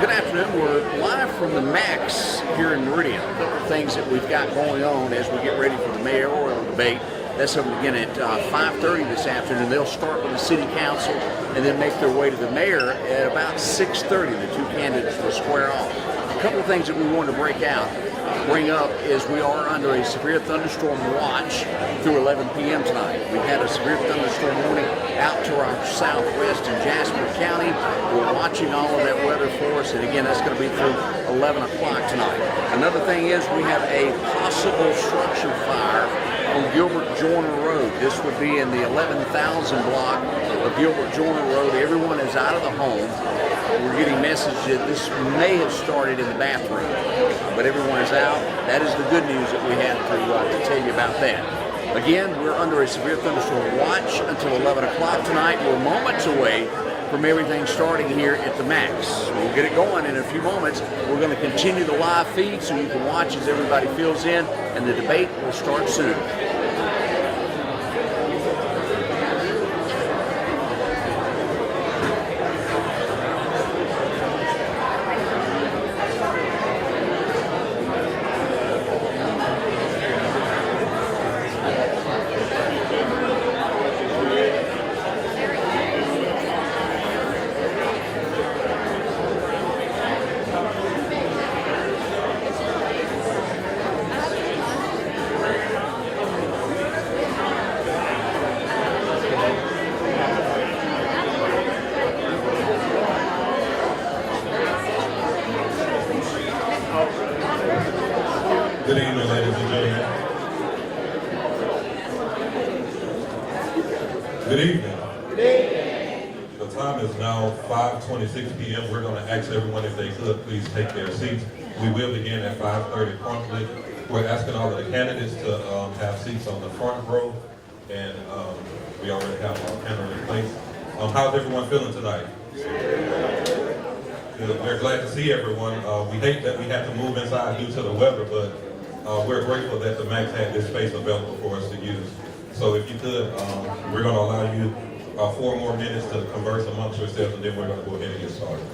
Good afternoon. We're live from the Max here in Meridian. A couple of things that we've got going on as we get ready for the Mayoral Debate. That's going to begin at 5:30 this afternoon. They'll start with the City Council and then make their way to the Mayor at about 6:30. The two candidates will square off. A couple of things that we wanted to bring up is we are under a severe thunderstorm watch through 11 p.m. tonight. We've had a severe thunderstorm warning out to our southwest in Jasper County. We're watching all of that weather for us, and again, that's going to be through 11 o'clock tonight. Another thing is we have a possible structure fire on Gilbert Joyner Road. This would be in the 11,000 block of Gilbert Joyner Road. Everyone is out of the home. We're getting messages that this may have started in the bathroom, but everyone is out. That is the good news that we had to tell you about that. Again, we're under a severe thunderstorm watch until 11 o'clock tonight. We're moments away from everything starting here at the Max. We'll get it going in a few moments. We're going to continue the live feed so you can watch as everybody fills in, and the debate will start soon. Good evening, ladies and gentlemen. Good evening. Good evening. The time is now 5:26 p.m. We're going to ask everyone if they could please take their seats. We will begin at 5:30 promptly. We're asking all of the candidates to have seats on the front row, and we already have our panel in place. How's everyone feeling tonight? Good. We're glad to see everyone. We hate that we have to move inside due to the weather, but we're grateful that the Max had this space available for us to use. So if you could, we're going to allow you 4 more minutes to converse amongst yourselves, and then we're going to go ahead and get started.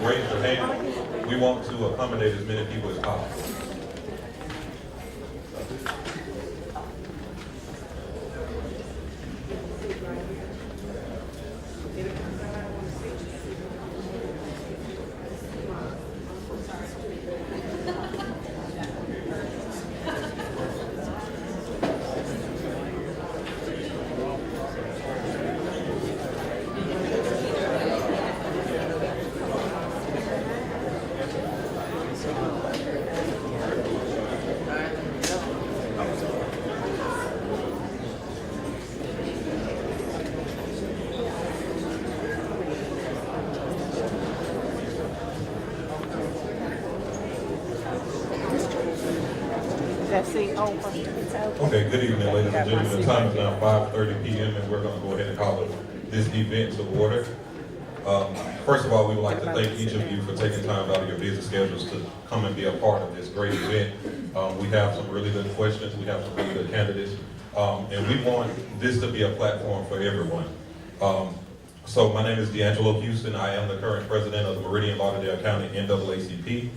raise your hand. We want to accommodate as many people as possible. Okay, good evening, ladies and gentlemen. The time is now 5:30 p.m. and we're going to go ahead and call this event to order. First of all, we would like to thank each of you for taking time out of your busy schedules to come and be a part of this great event. We have some really good questions. We have some really good candidates. And we want this to be a platform for everyone. So my name is D'Angelo Houston. I am the current president of the Meridian Lauderdale County NAACP.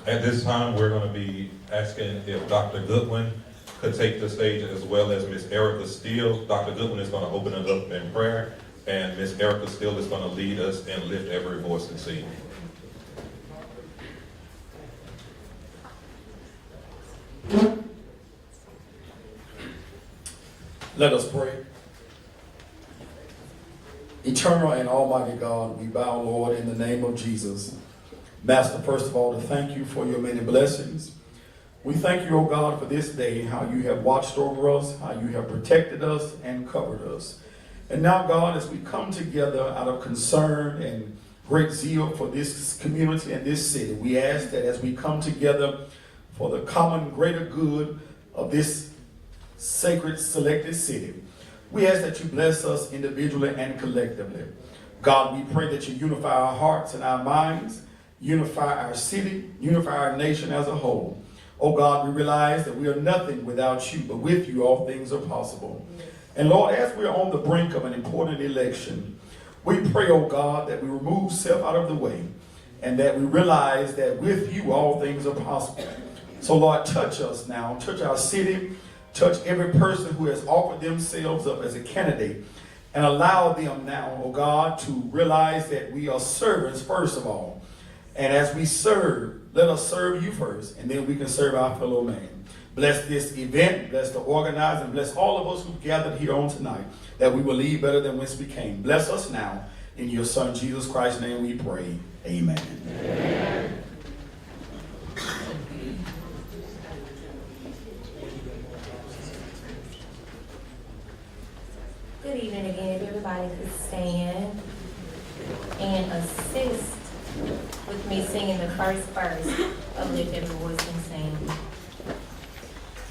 At this time, we're going to be asking if Dr. Goodwin could take the stage, as well as Ms. Erica Steele. Dr. Goodwin is going to open it up in prayer, and Ms. Erica Steele is going to lead us and lift every voice and sing. Let us pray. Eternal and almighty God, we bow, Lord, in the name of Jesus. Master, first of all, to thank you for your many blessings. We thank you, O God, for this day, how you have watched over us, how you have protected us and covered us. And now, God, as we come together out of concern and great zeal for this community and this city, we ask that as we come together for the common greater good of this sacred selected city, we ask that you bless us individually and collectively. God, we pray that you unify our hearts and our minds, unify our city, unify our nation as a whole. Oh God, we realize that we are nothing without you, but with you all things are possible. And Lord, as we are on the brink of an important election, we pray, oh God, that we remove self out of the way and that we realize that with you all things are possible. So Lord, touch us now, touch our city, touch every person who has offered themselves up as a candidate, and allow them now, oh God, to realize that we are servants first of all. And as we serve, let us serve you first, and then we can serve our fellow man. Bless this event, bless the organizer, and bless all of us who've gathered here on tonight, that we will leave better than whence we came. Bless us now. In your Son, Jesus Christ's name we pray. Amen. Amen. Good evening again. If everybody could stand and assist with me singing the first verse of Lift Every Voice and Sing.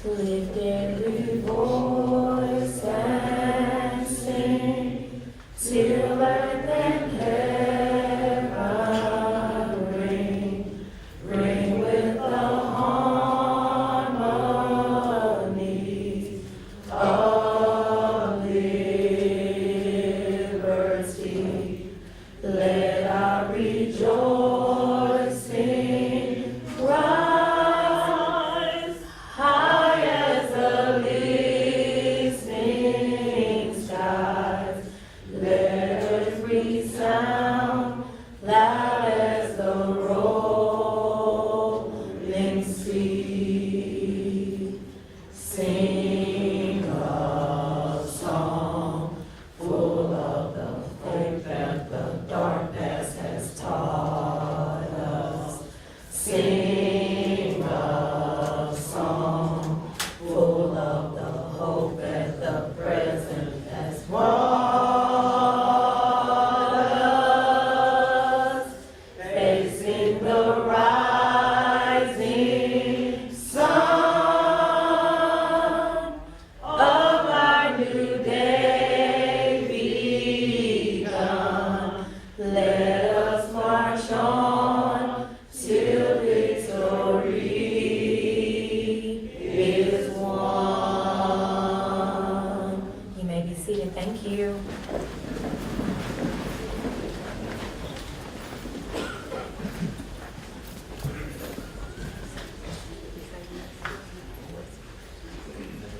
Lift every voice and sing till earth and heaven ring, ring with the harmony of liberty. Let our rejoicing rise high as the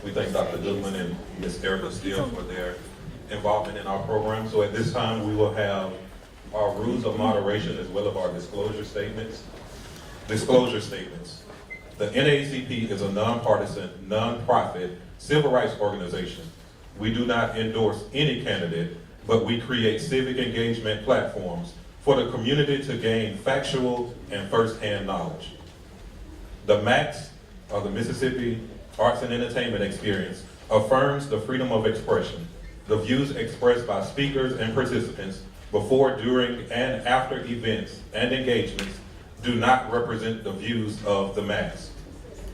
We thank Dr. Goodwin and Ms. Erica Steele for their involvement in our program. So at this time, we will have our rules of moderation as well as our disclosure statements. Disclosure statements. The NAACP is a nonpartisan, nonprofit civil rights organization. We do not endorse any candidate, but we create civic engagement platforms for the community to gain factual and first-hand knowledge. The MAX, or the Mississippi Arts and Entertainment Experience, affirms the freedom of expression. The views expressed by speakers and participants before, during, and after events and engagements do not represent the views of the MAX.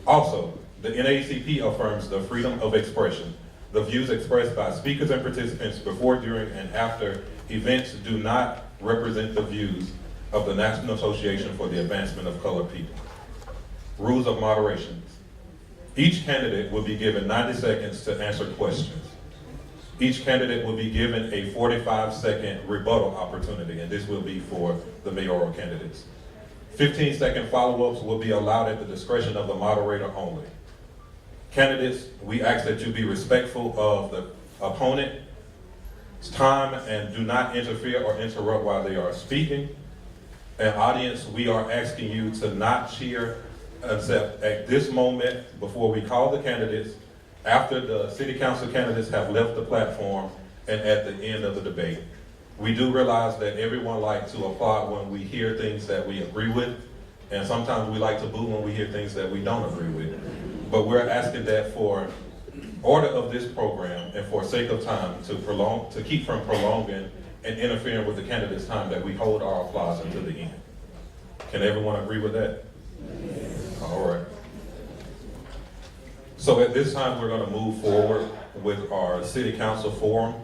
Also, the NAACP affirms the freedom of expression. The views expressed by speakers and participants before, during, and after events do not represent the views of the National Association for the Advancement of Colored People. Rules of moderation. Each candidate will be given 90 seconds to answer questions. Each candidate will be given a 45-second rebuttal opportunity, and this will be for the mayoral candidates. 15-second follow-ups will be allowed at the discretion of the moderator only. Candidates, we ask that you be respectful of the opponent's time and do not interfere or interrupt while they are speaking. And audience, we are asking you to not cheer except at this moment before we call the candidates, after the city council candidates have left the platform, and at the end of the debate. We do realize that everyone likes to applaud when we hear things that we agree with, and sometimes we like to boo when we hear things that we don't agree with. But we're asking that for order of this program and for sake of time to keep from prolonging and interfering with the candidates' time, that we hold our applause until the end. Can everyone agree with that? All right. So at this time, we're going to move forward with our city council forum.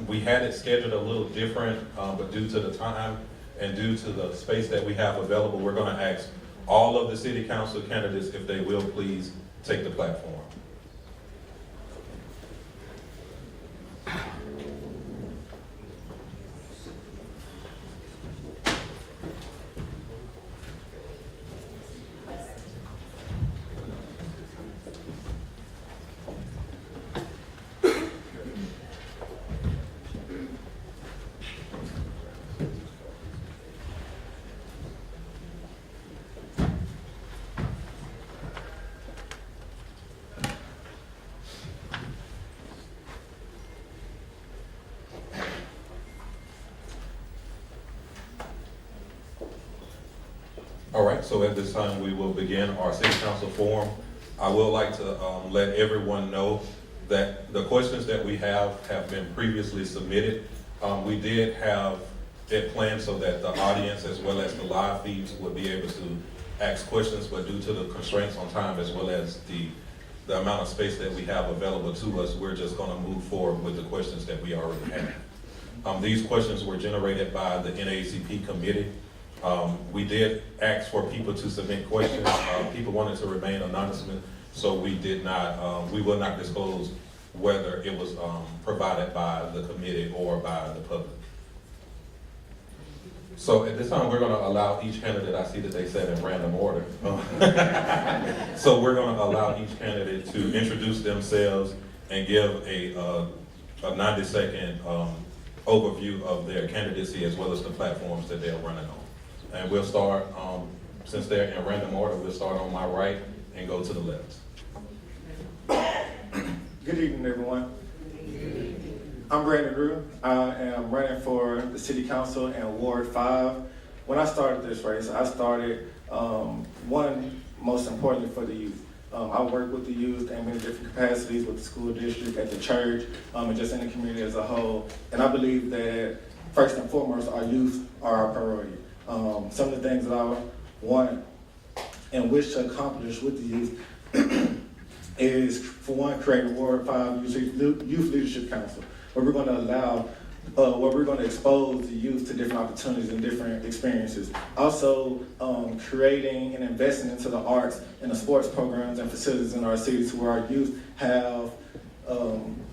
We had it scheduled a little different, but due to the time and due to the space that we have available, we're going to ask all of the city council candidates if they will please take the platform. All right, so at this time, we will begin our city council forum. I would like to let everyone know that the questions that we have been previously submitted. We did have it planned so that the audience as well as the live feeds would be able to ask questions, but due to the constraints on time as well as the amount of space that we have available to us, we're just gonna move forward with the questions that we already have. These questions were generated by the NAACP committee. We did ask for people to submit questions. People wanted to remain anonymous, so we will not disclose whether it was provided by the committee or by the public. So at this time, we're going to allow each candidate, I see that they said in random order. So we're going to allow each candidate to introduce themselves and give a 90-second overview of their candidacy as well as the platforms that they're running on. And we'll start, since they're in random order, we'll start on my right and go to the left. Good evening, everyone. I'm Brandon Drew. I am running for the City Council in Ward 5. When I started this race, I started, one, most importantly for the youth. I work with the youth in many different capacities with the school district, at the church, and just in the community as a whole. And I believe that, first and foremost, our youth are our priority. Some of the things that I want and wish to accomplish with the youth is, for one, creating a Ward 5 Youth Leadership Council, where we're going to allow, where we're going to expose the youth to different opportunities and different experiences. Also, creating and investing into the arts and the sports programs and facilities in our cities, where our youth have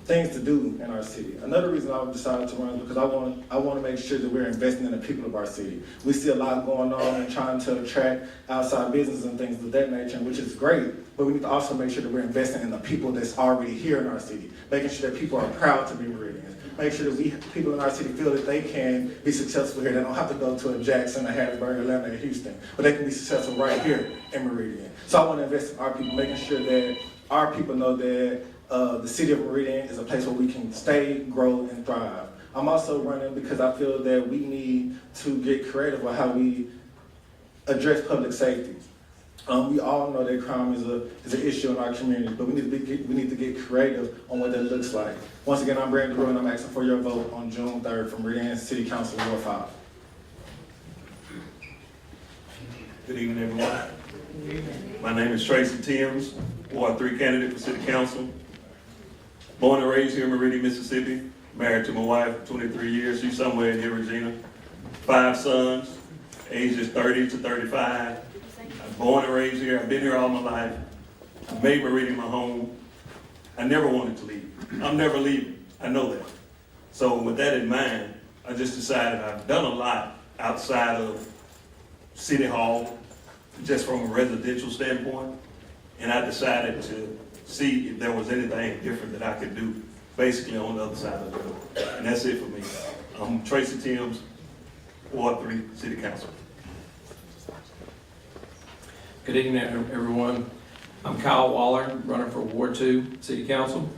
things to do in our city. Another reason I decided to run is because I want to make sure that we're investing in the people of our city. We see a lot going on and trying to attract outside business and things of that nature, which is great, but we need to also make sure that we're investing in the people that's already here in our city, making sure that people are proud to be Meridians, make sure that people in our city feel that they can be successful here. They don't have to go to a Jackson, a Hattiesburg, Atlanta, or Houston, but they can be successful right here in Meridian. So I want to invest in our people, making sure that our people know that the city of Meridian is a place where we can stay, grow, and thrive. I'm also running because I feel that we need to get creative with how we address public safety. We all know that crime is an issue in our community, but we need to get creative on what that looks like. Once again, I'm Brandon Drew, and I'm asking for your vote on June 3rd for Meridian City Council Ward 5. Good evening, everyone. My name is Tracy Timms, Ward 3 candidate for City Council. Born and raised here in Meridian, Mississippi. Married to my wife, 23 years. She's somewhere in here, Regina. 5 sons, ages 30 to 35. I'm born and raised here. I've been here all my life. I made Meridian my home. I never wanted to leave. I'm never leaving. I know that. So with that in mind, I just decided I've done a lot outside of City Hall, just from a residential standpoint, and I decided to see if there was anything different that I could do, basically on the other side of the road. And that's it for me. I'm Tracy Timms, Ward 3, City Council. Good evening, everyone. I'm Kyle Waller, running for Ward 2, City Council.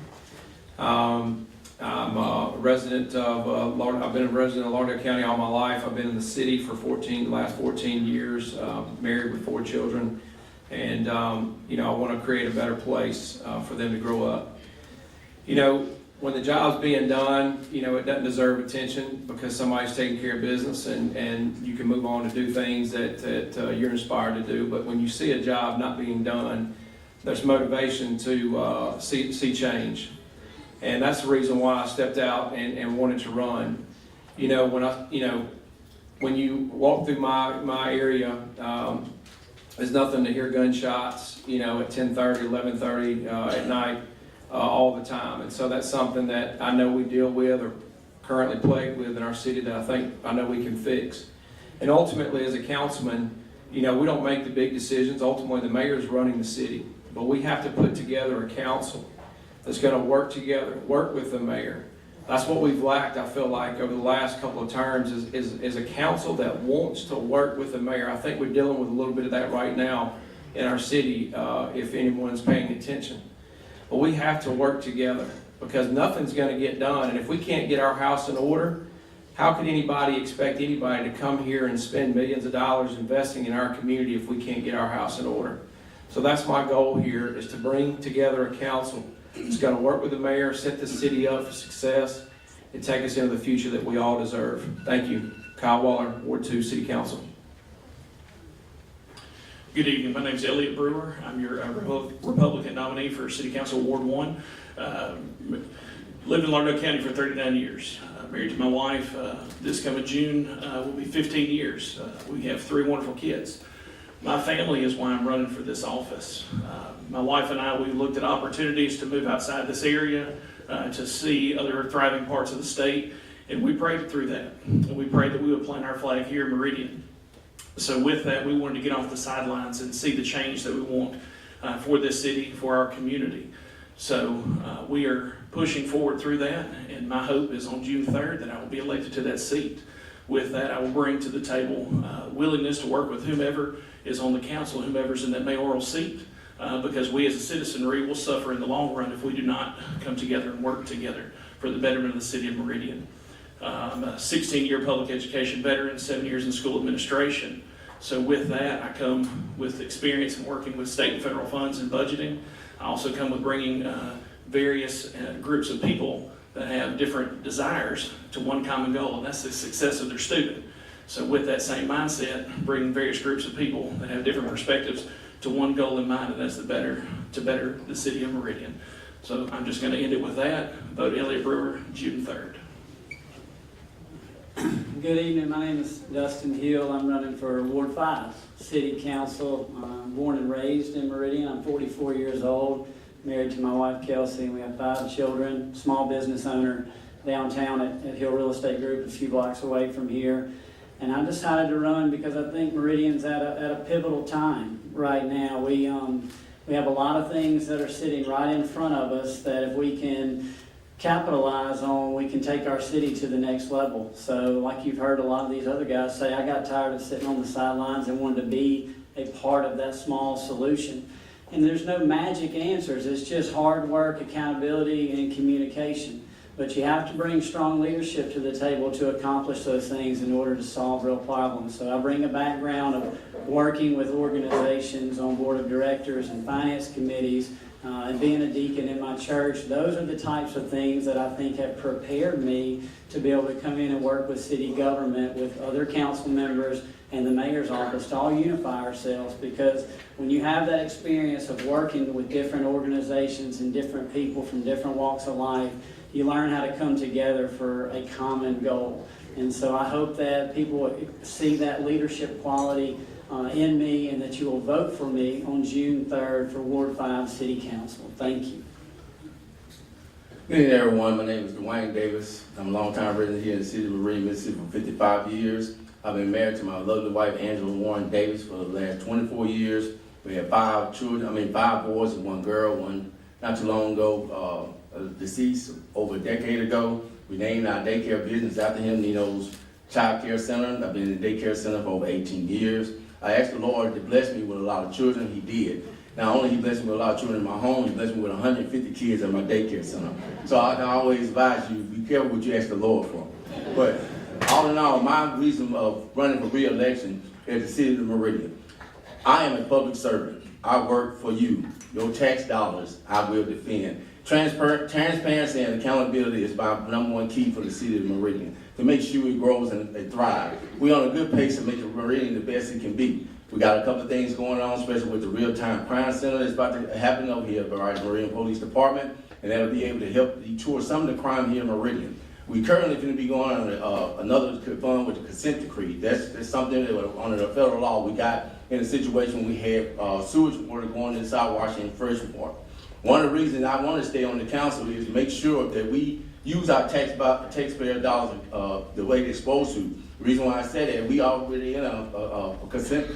I'm a resident of, I've been a resident of Lauderdale County all my life. I've been in the city for the last 14 years, married with 4 children. And, you know, I want to create a better place for them to grow up. You know, when the job's being done, you know, it doesn't deserve attention because somebody's taking care of business and you can move on to do things that you're inspired to do. But when you see a job not being done, there's motivation to see change. And that's the reason why I stepped out and wanted to run. You know, when you walk through my area, there's nothing to hear gunshots, you know, at 10:30, 11:30 at night all the time. And so that's something that I know we deal with or currently plagued with in our city that I know we can fix. And ultimately, as a councilman, you know, we don't make the big decisions. Ultimately, the mayor is running the city. But we have to put together a council that's going to work together, work with the mayor. That's what we've lacked, I feel like, over the last couple of terms is a council that wants to work with the mayor. I think we're dealing with a little bit of that right now in our city, if anyone's paying attention. But we have to work together because nothing's going to get done. And if we can't get our house in order, how could anybody expect anybody to come here and spend millions of dollars investing in our community if we can't get our house in order? So that's my goal here, is to bring together a council that's going to work with the mayor, set the city up for success, and take us into the future that we all deserve. Thank you. Kyle Waller, Ward 2, City Council. Good evening. My name is Elliot Brewer. I'm your Republican nominee for City Council Ward 1. Lived in Lauderdale County for 39 years. Married to my wife. This coming June will be 15 years. We have 3 wonderful kids. My family is why I'm running for this office. My wife and I, we looked at opportunities to move outside this area, to see other thriving parts of the state, and we prayed through that. And we prayed that we would plant our flag here in Meridian. So with that, we wanted to get off the sidelines and see the change that we want for this city, for our community. So we are pushing forward through that, and my hope is on June 3rd that I will be elected to that seat. With that, I will bring to the table willingness to work with whomever is on the council, whomever's in that mayoral seat, because we as a citizenry will suffer in the long run if we do not come together and work together for the betterment of the city of Meridian. I'm a 16-year public education veteran, 7 years in school administration. So with that, I come with experience in working with state and federal funds and budgeting. I also come with bringing various groups of people that have different desires to one common goal, and that's the success of their student. So with that same mindset, bringing various groups of people that have different perspectives to one goal in mind, and that's to better the city of Meridian. So I'm just going to end it with that. Vote Elliot Brewer, June 3rd. Good evening, my name is Dustin Hill. I'm running for Ward 5 City Council. I'm born and raised in Meridian. I'm 44 years old. married to my wife Kelsey, and we have 5 children, small business owner downtown at Hill Real Estate Group, a few blocks away from here. And I decided to run because I think Meridian's at a pivotal time right now. We have a lot of things that are sitting right in front of us that if we can capitalize on, we can take our city to the next level. So like you've heard a lot of these other guys say, I got tired of sitting on the sidelines and wanted to be a part of that small solution. And there's no magic answers. It's just hard work, accountability, and communication. But you have to bring strong leadership to the table to accomplish those things in order to solve real problems. So I bring a background of working with organizations on board of directors and finance committees, and being a deacon in my church. Those are the types of things that I think have prepared me to be able to come in and work with city government, with other council members and the mayor's office to all unify ourselves. Because when you have that experience of working with different organizations and different people from different walks of life, you learn how to come together for a common goal. And so I hope that people see that leadership quality in me, and that you will vote for me on June 3rd for Ward 5 City Council. Thank you. Good evening, everyone. My name is Dwayne Davis. I'm a longtime resident here in the city of Meridian, Mississippi for 55 years. I've been married to my lovely wife, Angela Warren Davis, for the last 24 years. We have 5 children, 5 boys and 1 girl. One not too long ago, deceased over a decade ago. We named our daycare business after him, Nino's Child Care Center. I've been in the daycare center for over 18 years. I asked the Lord to bless me with a lot of children. He did. Not only He blessed me with a lot of children in my home, He blessed me with 150 kids at my daycare center. So I always advise you, be careful what you ask the Lord for. But all in all, my reason of running for re-election is the city of Meridian. I am a public servant. I work for you. Your tax dollars I will defend. Transparency and accountability is my #1 key for the city of Meridian, to make sure it grows and it thrives. We're on a good pace to make Meridian the best it can be. We got a couple of things going on, especially with the real-time crime center that's about to happen over here by the Meridian Police Department, and that'll be able to help detour some of the crime here in Meridian. We currently going to be going on another fund with the consent decree. That's something that under the federal law we got in a situation we had sewage water going inside Washington fresh water. One of the reasons I want to stay on the council is to make sure that we use our taxpayer dollars the way they're supposed to. The reason why I said that, we already in a consent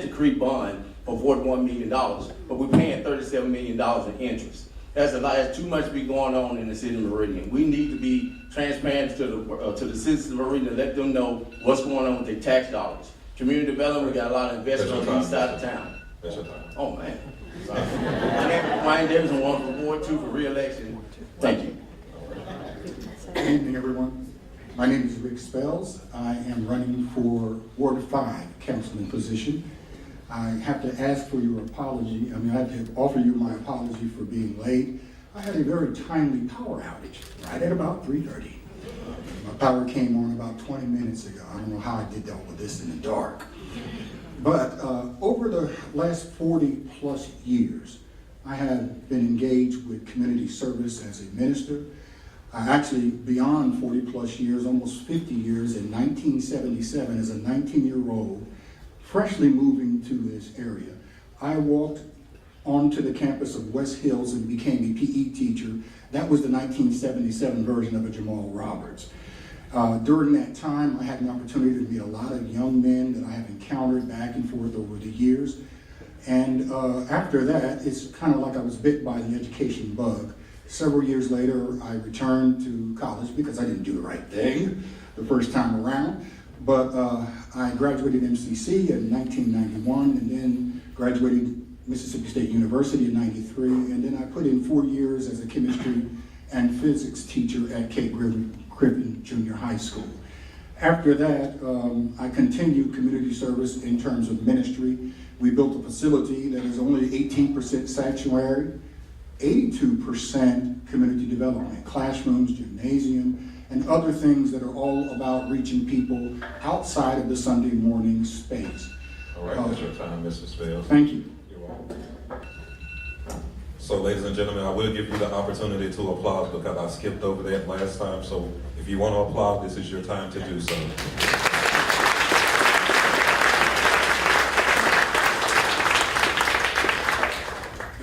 decree bond for $41 million, but we're paying $37 million in interest. That's a lot. That's too much to be going on in the city of Meridian. We need to be transparent to the citizens of Meridian and let them know what's going on with their tax dollars. Community development, we got a lot of investment on the east side of town. That's your time. Oh, man. Sorry. My name is Dwayne Davis. I'm running for Ward 2 for re-election. Thank you. Good evening, everyone. My name is Rick Spells. I am running for Ward 5 councilman position. I have to ask for your apology. I have to offer you my apology for being late. I had a very timely power outage right at about 3:30. My power came on about 20 minutes ago. I don't know how I did all of this in the dark. But over the last 40 plus years, I have been engaged with community service as a minister. I actually, beyond 40 plus years, almost 50 years, in 1977, as a 19-year-old, freshly moving to this area, I walked onto the campus of West Hills and became a PE teacher. That was the 1977 version of a Jamal Roberts. During that time, I had an opportunity to meet a lot of young men that I have encountered back and forth over the years. And after that, it's kind of like I was bit by the education bug. Several years later, I returned to college because I didn't do the right thing the first time around. But I graduated MCC in 1991 and then graduated Mississippi State University in 93. And then I put in 4 years as a chemistry and physics teacher at Cape Griffin Junior High School. After that, I continued community service in terms of ministry. We built a facility that is only 18% sanctuary, 82% community development, classrooms, gymnasium, and other things that are all about reaching people outside of the Sunday morning space. All right, that's your time, Mr. Spells. Thank you. You're welcome. So, ladies and gentlemen, I will give you the opportunity to applaud because I skipped over that last time. So, if you want to applaud, this is your time to do so.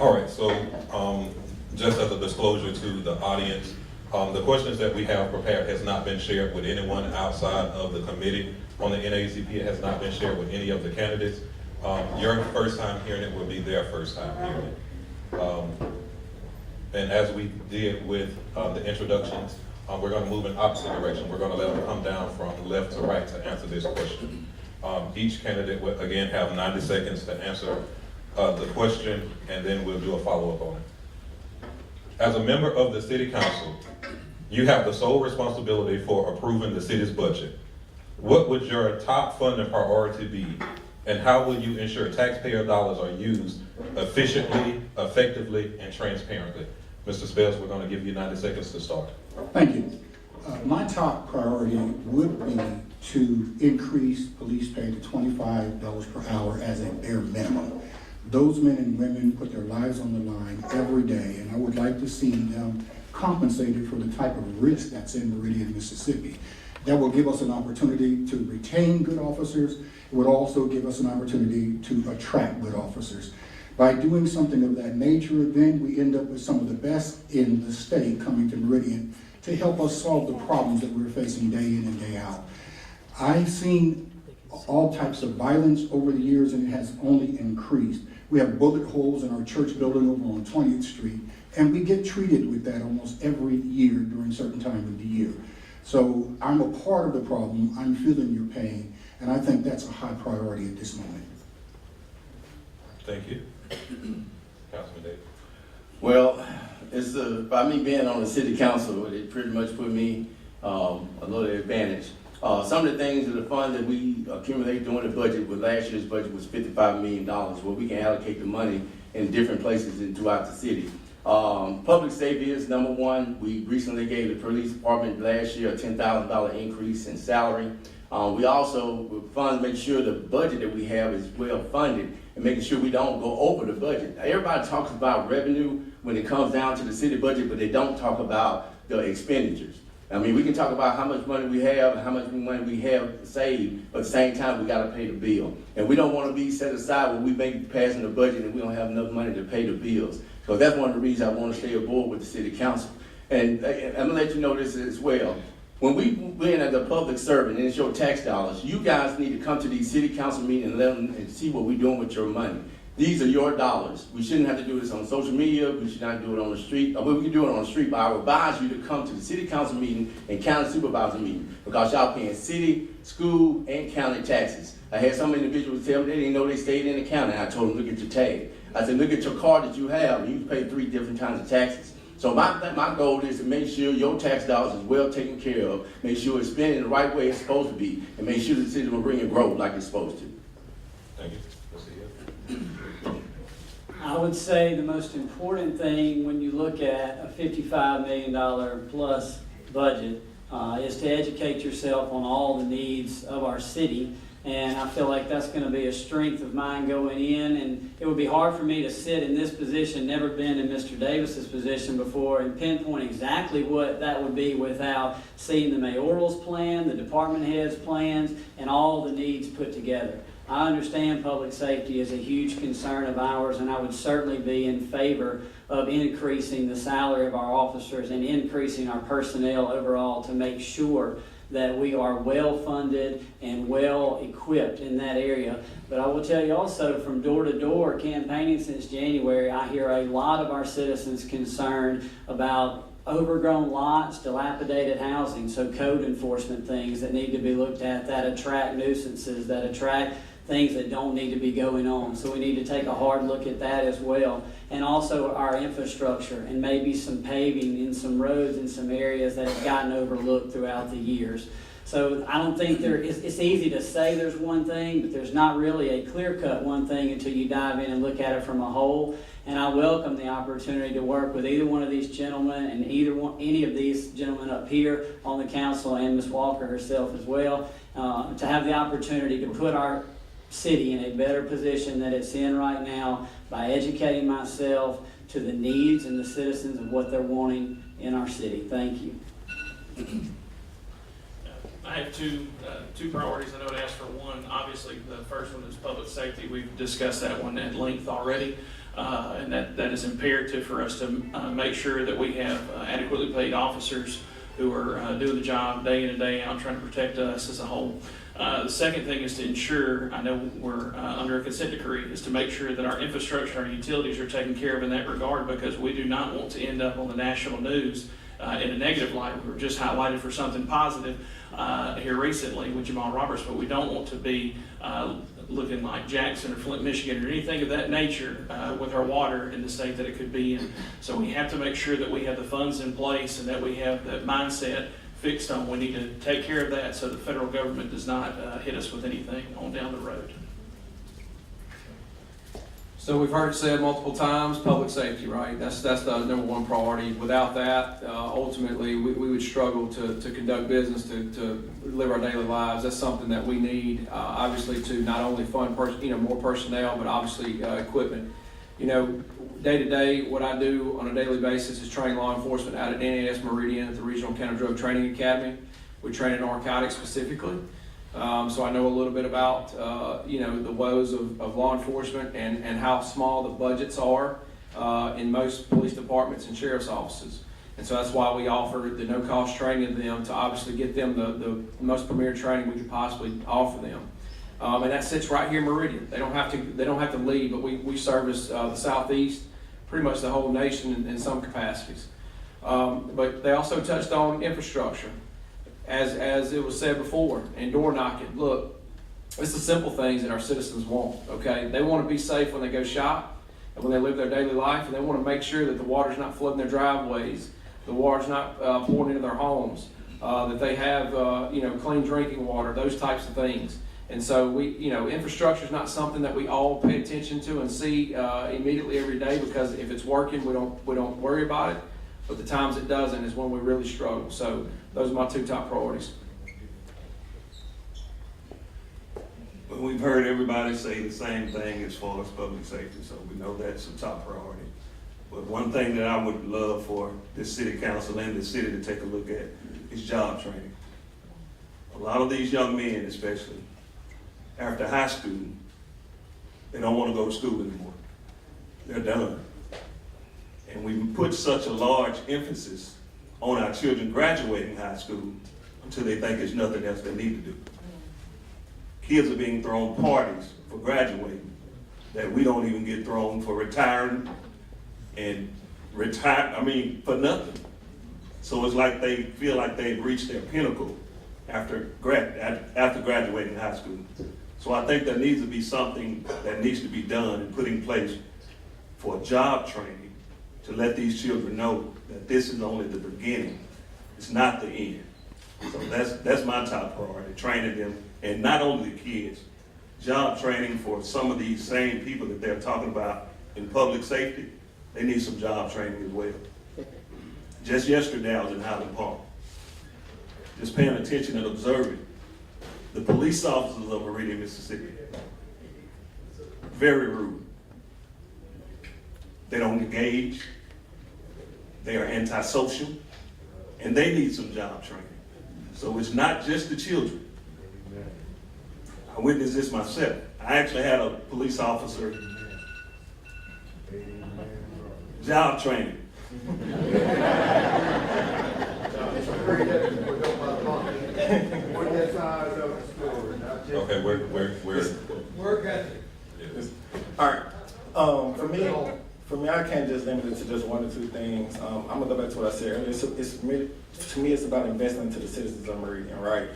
All right, so just as a disclosure to the audience, the questions that we have prepared has not been shared with anyone outside of the committee on the NAACP. It has not been shared with any of the candidates. Your first time hearing it will be their first time hearing it. And as we did with the introductions, we're going to move in opposite direction. We're going to let them come down from left to right to answer this question. Each candidate will again have 90 seconds to answer the question, and then we'll do a follow-up on it. As a member of the City Council, you have the sole responsibility for approving the city's budget. What would your top funding priority be, and how will you ensure taxpayer dollars are used efficiently, effectively, and transparently? Mr. Spells, we're going to give you 90 seconds to start. Thank you. My top priority would be to increase police pay to $25 per hour as a bare minimum. Those men and women put their lives on the line every day, and I would like to see them compensated for the type of risk that's in Meridian, Mississippi. That will give us an opportunity to retain good officers. It would also give us an opportunity to attract good officers. By doing something of that nature, then we end up with some of the best in the state coming to Meridian to help us solve the problems that we're facing day in and day out. I've seen all types of violence over the years, and it has only increased. We have bullet holes in our church building over on 20th Street, and we get treated with that almost every year during a certain time of the year. So I'm a part of the problem. I'm feeling your pain, and I think that's a high priority at this moment. Thank you. Councilman Davis. Well, it's by me being on the city council, it pretty much put me a little advantage. Some of the things of the fund that we accumulate during the budget, with last year's budget was $55 million, where we can allocate the money in different places throughout the city. Public safety is number one. We recently gave the police department last year a $10,000 increase in salary. We also make sure the budget that we have is well funded and making sure we don't go over the budget. Everybody talks about revenue when it comes down to the city budget, but they don't talk about the expenditures. I mean, we can talk about how much money we have and how much money we have saved, but at the same time, we gotta pay the bill. And we don't wanna be set aside when we make passing the budget and we don't have enough money to pay the bills. So that's one of the reasons I wanna stay aboard with the city council. And I'm gonna let you know this as well. When we win as a public servant and it's your tax dollars, you guys need to come to these city council meetings and let them and see what we're doing with your money. These are your dollars. We shouldn't have to do this on social media. We should not do it on the street. Well, we can do it on the street, but I would advise you to come to the city council meeting and county supervisor meeting because y'all paying city, school, and county taxes. I had some individuals tell me they didn't know they stayed in the county. I told them, look at your tag. I said, look at your card that you have, and you pay 3 different kinds of taxes. So my goal is to make sure your tax dollars is well taken care of, make sure it's spent in the right way it's supposed to be, and make sure the city will bring in growth like it's supposed to. Thank you. I would say the most important thing when you look at a $55 million plus budget is to educate yourself on all the needs of our city. And I feel like that's going to be a strength of mine going in. And it would be hard for me to sit in this position, never been in Mr. Davis's position before, and pinpoint exactly what that would be without seeing the mayoral's plan, the department head's plans, and all the needs put together. I understand public safety is a huge concern of ours, and I would certainly be in favor of increasing the salary of our officers and increasing our personnel overall to make sure that we are well funded and well equipped in that area. But I will tell you also, from door to door campaigning since January, I hear a lot of our citizens concerned about overgrown lots, dilapidated housing, so code enforcement things that need to be looked at that attract nuisances, that attract things that don't need to be going on. So we need to take a hard look at that as well. And also our infrastructure and maybe some paving in some roads in some areas that have gotten overlooked throughout the years. So I don't think it's easy to say there's one thing, but there's not really a clear-cut one thing until you dive in and look at it from a whole. And I welcome the opportunity to work with either one of these gentlemen and any of these gentlemen up here on the council and Ms. Walker herself as well, to have the opportunity to put our city in a better position that it's in right now by educating myself to the needs and the citizens of what they're wanting in our city. Thank you. I have two priorities. I know it asked for one. Obviously, the first one is public safety. We've discussed that one at length already. And that is imperative for us to make sure that we have adequately paid officers who are doing the job day in and day out, trying to protect us as a whole. The second thing is to ensure, I know we're under a consent decree, is to make sure that our infrastructure, our utilities are taken care of in that regard, because we do not want to end up on the national news in a negative light. We were just highlighted for something positive here recently with Jamal Roberts, but we don't want to be looking like Jackson or Flint, Michigan, or anything of that nature with our water in the state that it could be in. So we have to make sure that we have the funds in place and that we have that mindset fixed on. We need to take care of that so the federal government does not hit us with anything on down the road. So we've heard it said multiple times, public safety, right? That's the number one priority. Without that, ultimately, we would struggle to conduct business, to live our daily lives. That's something that we need, obviously, to not only fund more personnel, but obviously equipment. Day to day, what I do on a daily basis is train law enforcement out at NAS Meridian at the Regional Counter Drug Training Academy. We train in narcotics specifically. So I know a little bit about, the woes of law enforcement and how small the budgets are in most police departments and sheriff's offices. And so that's why we offer the no-cost training to them, to obviously get them the most premier training we could possibly offer them. And that sits right here in Meridian. They don't have to leave, but we service the Southeast, pretty much the whole nation in some capacities. But they also touched on infrastructure. As it was said before, and door knocking. Look, it's the simple things that our citizens want, okay? They want to be safe when they go shop and when they live their daily life, and they want to make sure that the water's not flooding their driveways, the water's not pouring into their homes, that they have, clean drinking water, those types of things. And so infrastructure is not something that we all pay attention to and see immediately every day, because if it's working, we don't worry about it. But the times it doesn't is when we really struggle. So those are my two top priorities. Well, we've heard everybody say the same thing as far as public safety, so we know that's a top priority. But one thing that I would love for this city council and the city to take a look at is job training. A lot of these young men, especially after high school, they don't want to go to school anymore. They're done. And we put such a large emphasis on our children graduating high school until they think there's nothing else they need to do. Kids are being thrown parties for graduating that we don't even get thrown for retiring and for nothing. So it's like they feel like they've reached their pinnacle after graduating high school. So I think there needs to be something that needs to be done and put in place for job training, to let these children know that this is only the beginning. It's not the end. So that's my top priority, training them, and not only the kids, job training for some of these same people that they're talking about in public safety. They need some job training as well. Just yesterday, I was in Highland Park, just paying attention and observing the police officers of Meridian, Mississippi. Very rude. They don't engage. They are antisocial, and they need some job training. So it's not just the children. I witnessed this myself. I actually had a police officer job training. Okay, we're Work ethic. All right. For me, I can't just limit it to just one or two things. I'm gonna go back to what I said earlier. To me, it's about investing into the citizens of Meridian, right?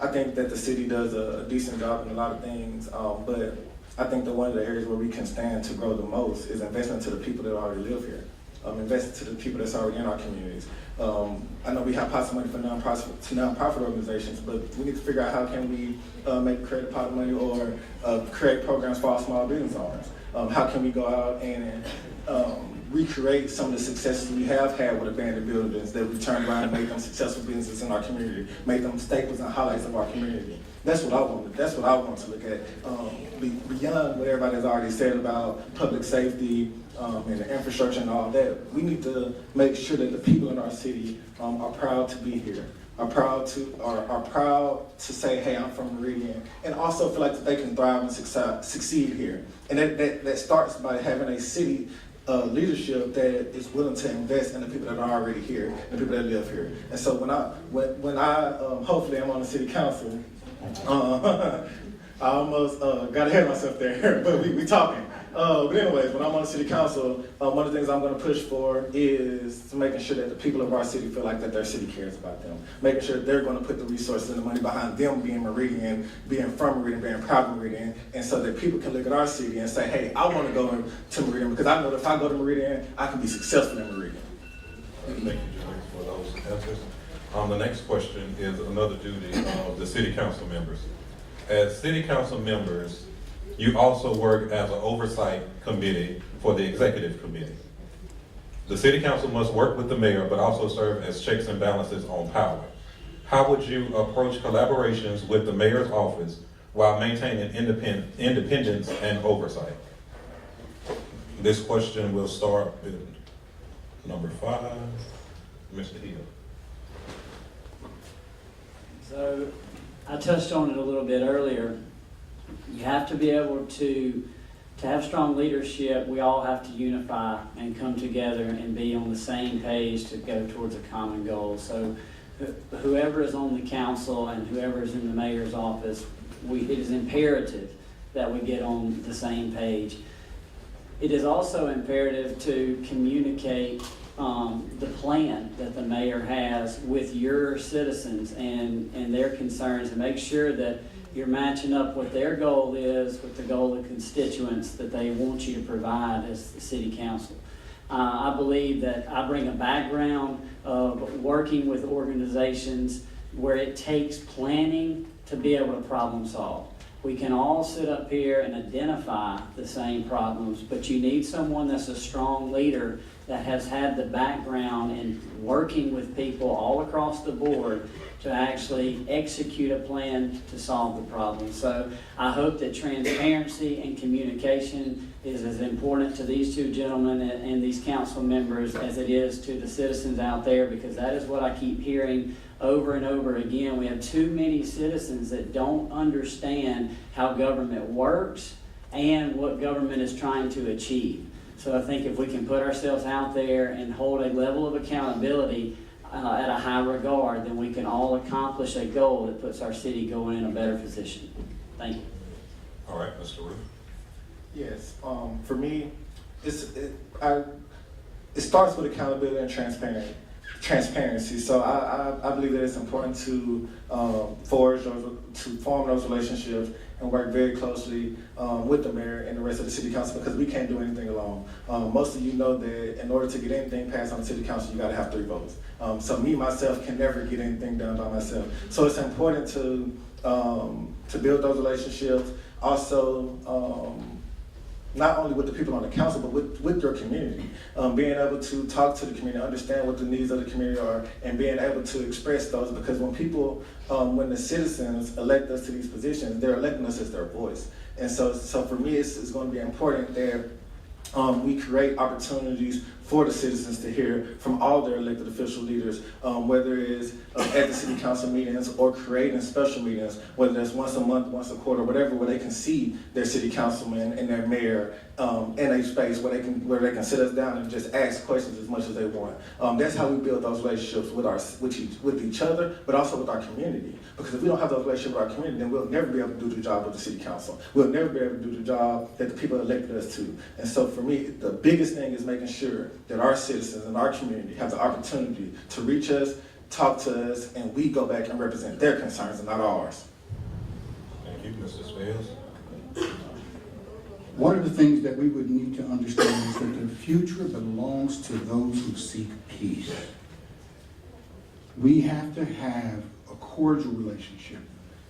I think that the city does a decent job in a lot of things, but I think that one of the areas where we can stand to grow the most is investing into the people that already live here. Investing to the people that's already in our communities. I know we have pots of money for nonprofit organizations, but we need to figure out how can we create a pot of money or create programs for our small business owners. How can we go out and recreate some of the successes we have had with abandoned buildings that we turned around and made them successful businesses in our community, make them staples and highlights of our community. That's what I want. That's what I want to look at. Beyond what everybody's already said about public safety and the infrastructure and all that, we need to make sure that the people in our city are proud to be here. are proud to say, hey, I'm from Meridian, and also feel like that they can thrive and succeed here. And that starts by having a city leadership that is willing to invest in the people that are already here, the people that live here. And so when I hopefully I'm on the city council, I almost got ahead of myself there, but we talking. But anyways, when I'm on the city council, one of the things I'm going to push for is making sure that the people of our city feel like that their city cares about them. Making sure they're going to put the resources and the money behind them being Meridian, being from Meridian, being proud of Meridian, and so that people can look at our city and say, hey, I want to go to Meridian because I know that if I go to Meridian, I can be successful in Meridian. Thank you, Joyce, for those answers. The next question is another duty of the city council members. As city council members, you also work as an oversight committee for the executive committee. The city council must work with the mayor, but also serve as checks and balances on power. How would you approach collaborations with the mayor's office while maintaining independence and oversight? This question will start with number 5, Mr. Hill. So I touched on it a little bit earlier. You have to be able to have strong leadership. We all have to unify and come together and be on the same page to go towards a common goal. So whoever is on the council and whoever is in the mayor's office, it is imperative that we get on the same page. It is also imperative to communicate the plan that the mayor has with your citizens and their concerns, and make sure that you're matching up what their goal is with the goal of constituents that they want you to provide as the city council. I believe that I bring a background of working with organizations where it takes planning to be able to problem solve. We can all sit up here and identify the same problems, but you need someone that's a strong leader that has had the background in working with people all across the board to actually execute a plan to solve the problem. So I hope that transparency and communication is as important to these two gentlemen and these council members as it is to the citizens out there, because that is what I keep hearing over and over again. We have too many citizens that don't understand how government works and what government is trying to achieve. So I think if we can put ourselves out there and hold a level of accountability at a high regard, then we can all accomplish a goal that puts our city going in a better position. Thank you. All right, Mr. Ruth. Yes, for me, it starts with accountability and transparency. So I believe that it's important to form those relationships and work very closely with the mayor and the rest of the city council, because we can't do anything alone. Most of you know that in order to get anything passed on the city council, you got to have 3 votes. So me, myself, can never get anything done by myself. So it's important to build those relationships. Also, not only with the people on the council, but with your community. Being able to talk to the community, understand what the needs of the community are, and being able to express those, because when the citizens elect us to these positions, they're electing us as their voice. And so for me, it's going to be important that we create opportunities for the citizens to hear from all their elected official leaders, whether it is at the city council meetings or creating special meetings, whether that's once a month, once a quarter, whatever, where they can see their city councilman and their mayor in a space where they can sit us down and just ask questions as much as they want. That's how we build those relationships with each other, but also with our community. Because if we don't have those relationships with our community, then we'll never be able to do the job with the city council. We'll never be able to do the job that the people elected us to. And so for me, the biggest thing is making sure that our citizens and our community have the opportunity to reach us, talk to us, and we go back and represent their concerns and not ours. Thank you, Mr. Spales. One of the things that we would need to understand is that the future belongs to those who seek peace. We have to have a cordial relationship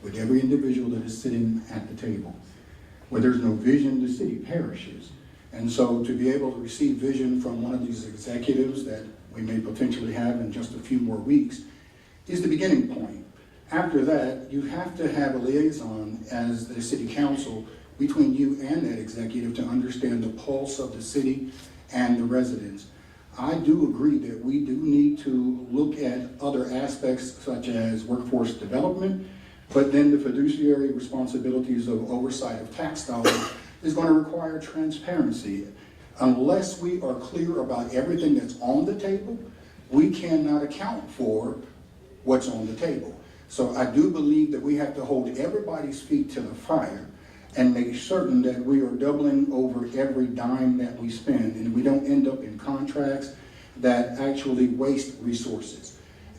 with every individual that is sitting at the table. Where there's no vision, the city perishes. And so to be able to receive vision from one of these executives that we may potentially have in just a few more weeks is the beginning point. After that, you have to have a liaison as the city council between you and that executive to understand the pulse of the city and the residents. I do agree that we do need to look at other aspects such as workforce development, but then the fiduciary responsibilities of oversight of tax dollars is going to require transparency. Unless we are clear about everything that's on the table, we cannot account for what's on the table. So I do believe that we have to hold everybody's feet to the fire and make certain that we are doubling over every dime that we spend, and we don't end up in contracts that actually waste resources.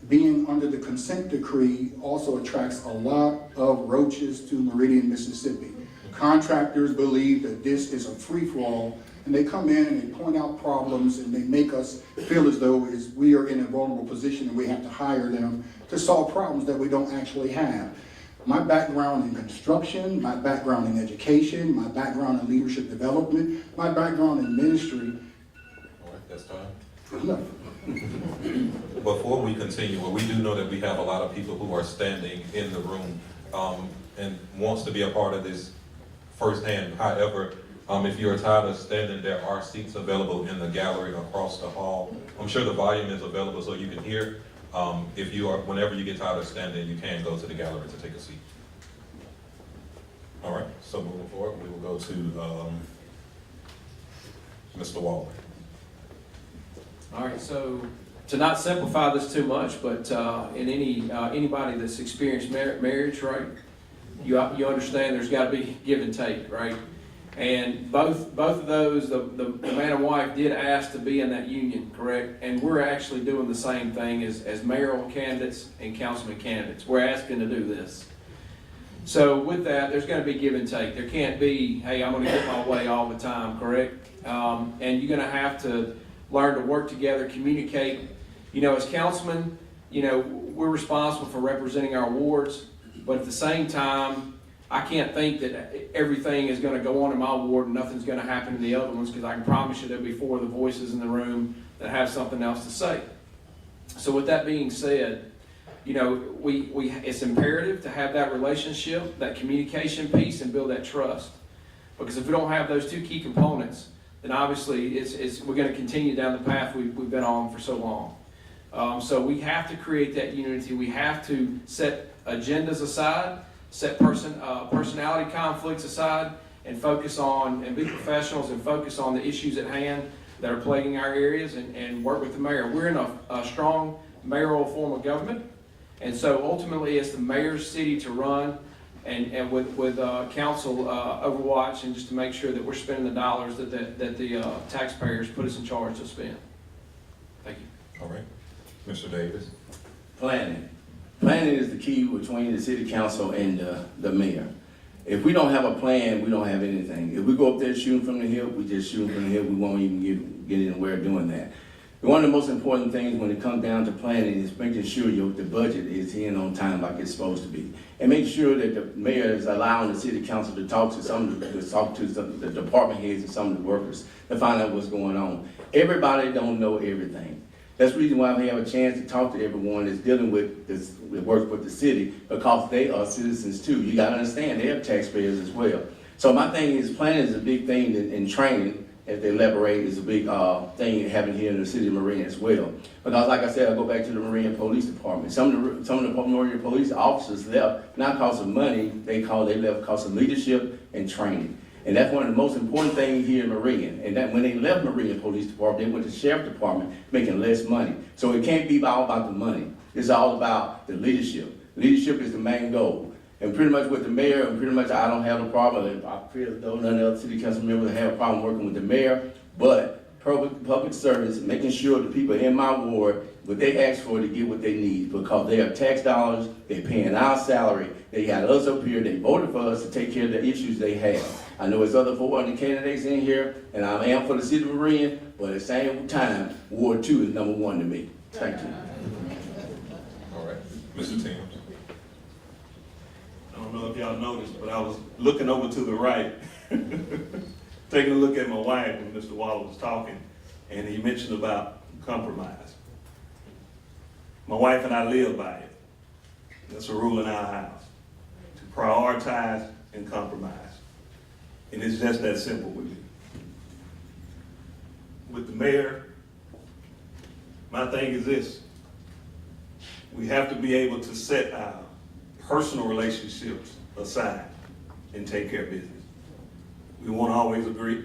Being under the consent decree also attracts a lot of roaches to Meridian, Mississippi. Contractors believe that this is a free-for-all, and they come in and they point out problems and they make us feel as though we are in a vulnerable position and we have to hire them to solve problems that we don't actually have. My background in construction, my background in education, my background in leadership development, my background in ministry. All right, that's time. Enough. Before we continue, well, we do know that we have a lot of people who are standing in the room and wants to be a part of this firsthand. However, if you're tired of standing, there are seats available in the gallery across the hall. I'm sure the volume is available so you can hear. Whenever you get tired of standing, you can go to the gallery to take a seat. All right, so moving forward, we will go to Mr. Waller. All right, so to not simplify this too much, but in anybody that's experienced marriage, right, you understand there's got to be give and take, right? And both of those, the man and wife did ask to be in that union, correct? And we're actually doing the same thing as mayoral candidates and councilman candidates. We're asking to do this. So with that, there's going to be give and take. There can't be, hey, I'm going to get my way all the time, correct? And you're going to have to learn to work together, communicate. You know, as councilmen, you know, we're responsible for representing our wards, but at the same time, I can't think that everything is going to go on in my ward and nothing's going to happen in the other ones, because I can promise you there'll be 4 of the voices in the room that have something else to say. So with that being said, you know, it's imperative to have that relationship, that communication piece, and build that trust. Because if we don't have those 2 key components, then obviously we're going to continue down the path we've been on for so long. So we have to create that unity. We have to set agendas aside, set personality conflicts aside, and focus on, and be professionals and focus on the issues at hand that are plaguing our areas, and work with the mayor. We're in a strong mayoral form of government, and so ultimately it's the mayor's city to run, and with council overwatch, and just to make sure that we're spending the dollars that the taxpayers put us in charge to spend. Thank you. All right, Mr. Davis. Planning. Planning is the key between the city council and the mayor. If we don't have a plan, we don't have anything. If we go up there shooting from the hip, we just shooting from the hip. We won't even get anywhere doing that. One of the most important things when it comes down to planning is making sure the budget is in on time like it's supposed to be. And make sure that the mayor is allowing the city council to talk to the department heads and some of the workers to find out what's going on. Everybody don't know everything. That's the reason why we have a chance to talk to everyone that's dealing with this, that works with the city, because they are citizens too. You gotta understand, they are taxpayers as well. So my thing is, planning is a big thing, and training, as they elaborate, is a big thing happening here in the city of Meridian as well. Because like I said, I go back to the Meridian Police Department. Some of the Meridian police officers left not because of money, they left because of leadership and training. And that's one of the most important things here in Meridian. And that when they left Meridian Police Department, they went to the Sheriff Department making less money. So it can't be all about the money. It's all about the leadership. Leadership is the main goal. And pretty much with the mayor, and pretty much I don't have a problem, and I feel as though none of the other city council members have a problem working with the mayor, but public service, making sure the people in my ward, what they ask for to get what they need, because they are tax dollars, they're paying our salary, they got us up here, they voted for us to take care of the issues they have. I know there's other 400 candidates in here, and I am for the city of Meridian, but at the same time, Ward 2 is number 1 to me. Thank you. All right, Mr. Timms. I don't know if y'all noticed, but I was looking over to the right, taking a look at my wife when Mr. Waller was talking, and he mentioned about compromise. My wife and I live by it. That's a rule in our house, to prioritize and compromise. And it's just that simple with me. With the mayor, My thing is this: we have to be able to set our personal relationships aside and take care of business. We won't always agree,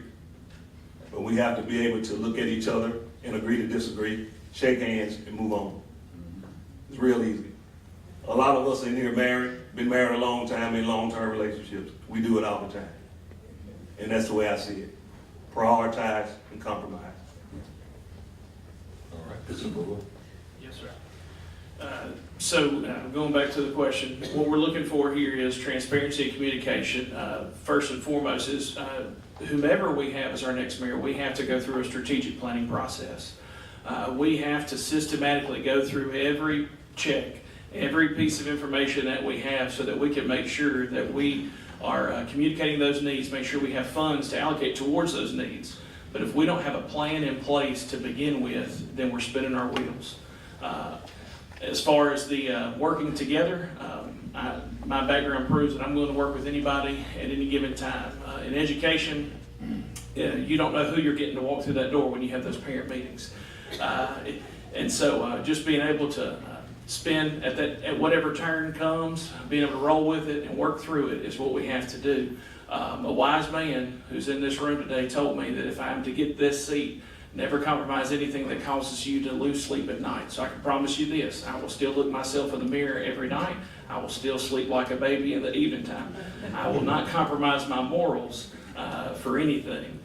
but we have to be able to look at each other and agree to disagree, shake hands, and move on. It's real easy. A lot of us in here been married a long time in long-term relationships. We do it all the time. And that's the way I see it. Prioritize and compromise. All right, Mr. Brewer. Yes, sir. So going back to the question, what we're looking for here is transparency and communication. First and foremost is whomever we have as our next mayor, we have to go through a strategic planning process. We have to systematically go through every check, every piece of information that we have so that we can make sure that we are communicating those needs, make sure we have funds to allocate towards those needs. But if we don't have a plan in place to begin with, then we're spinning our wheels. As far as the working together, my background proves that I'm willing to work with anybody at any given time. In education, you don't know who you're getting to walk through that door when you have those parent meetings. And so just being able to spend at whatever turn comes, being able to roll with it and work through it is what we have to do. A wise man who's in this room today told me that if I'm to get this seat, never compromise anything that causes you to lose sleep at night. So I can promise you this: I will still look myself in the mirror every night. I will still sleep like a baby in the evening time. I will not compromise my morals for anything.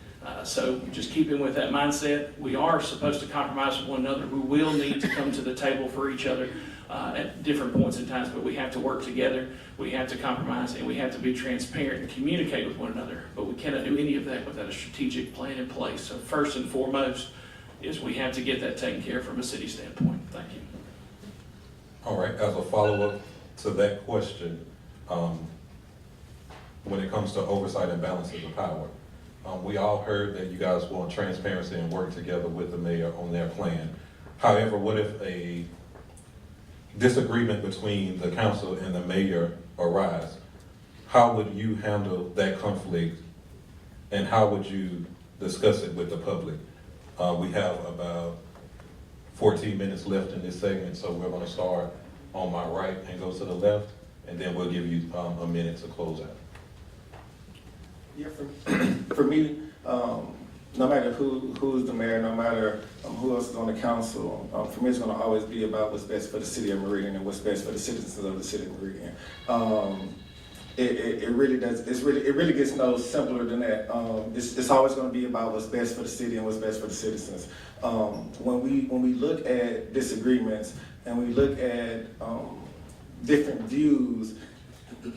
So just keeping with that mindset, we are supposed to compromise with one another. We will need to come to the table for each other at different points in times, but we have to work together, we have to compromise, and we have to be transparent and communicate with one another. But we cannot do any of that without a strategic plan in place. So first and foremost is we have to get that taken care of from a city standpoint. Thank you. All right, as a follow-up to that question, when it comes to oversight and balances of power, we all heard that you guys want transparency and work together with the mayor on their plan. However, what if a disagreement between the council and the mayor arise? How would you handle that conflict, and how would you discuss it with the public? We have about 14 minutes left in this segment, so we're going to start on my right and go to the left, and then we'll give you a minute to close out. Yeah, for me, no matter who's the mayor, no matter who else is on the council, for me it's going to always be about what's best for the city of Meridian and what's best for the citizens of the city of Meridian. It really does. It really gets no simpler than that. It's always going to be about what's best for the city and what's best for the citizens. When we look at disagreements and we look at different views,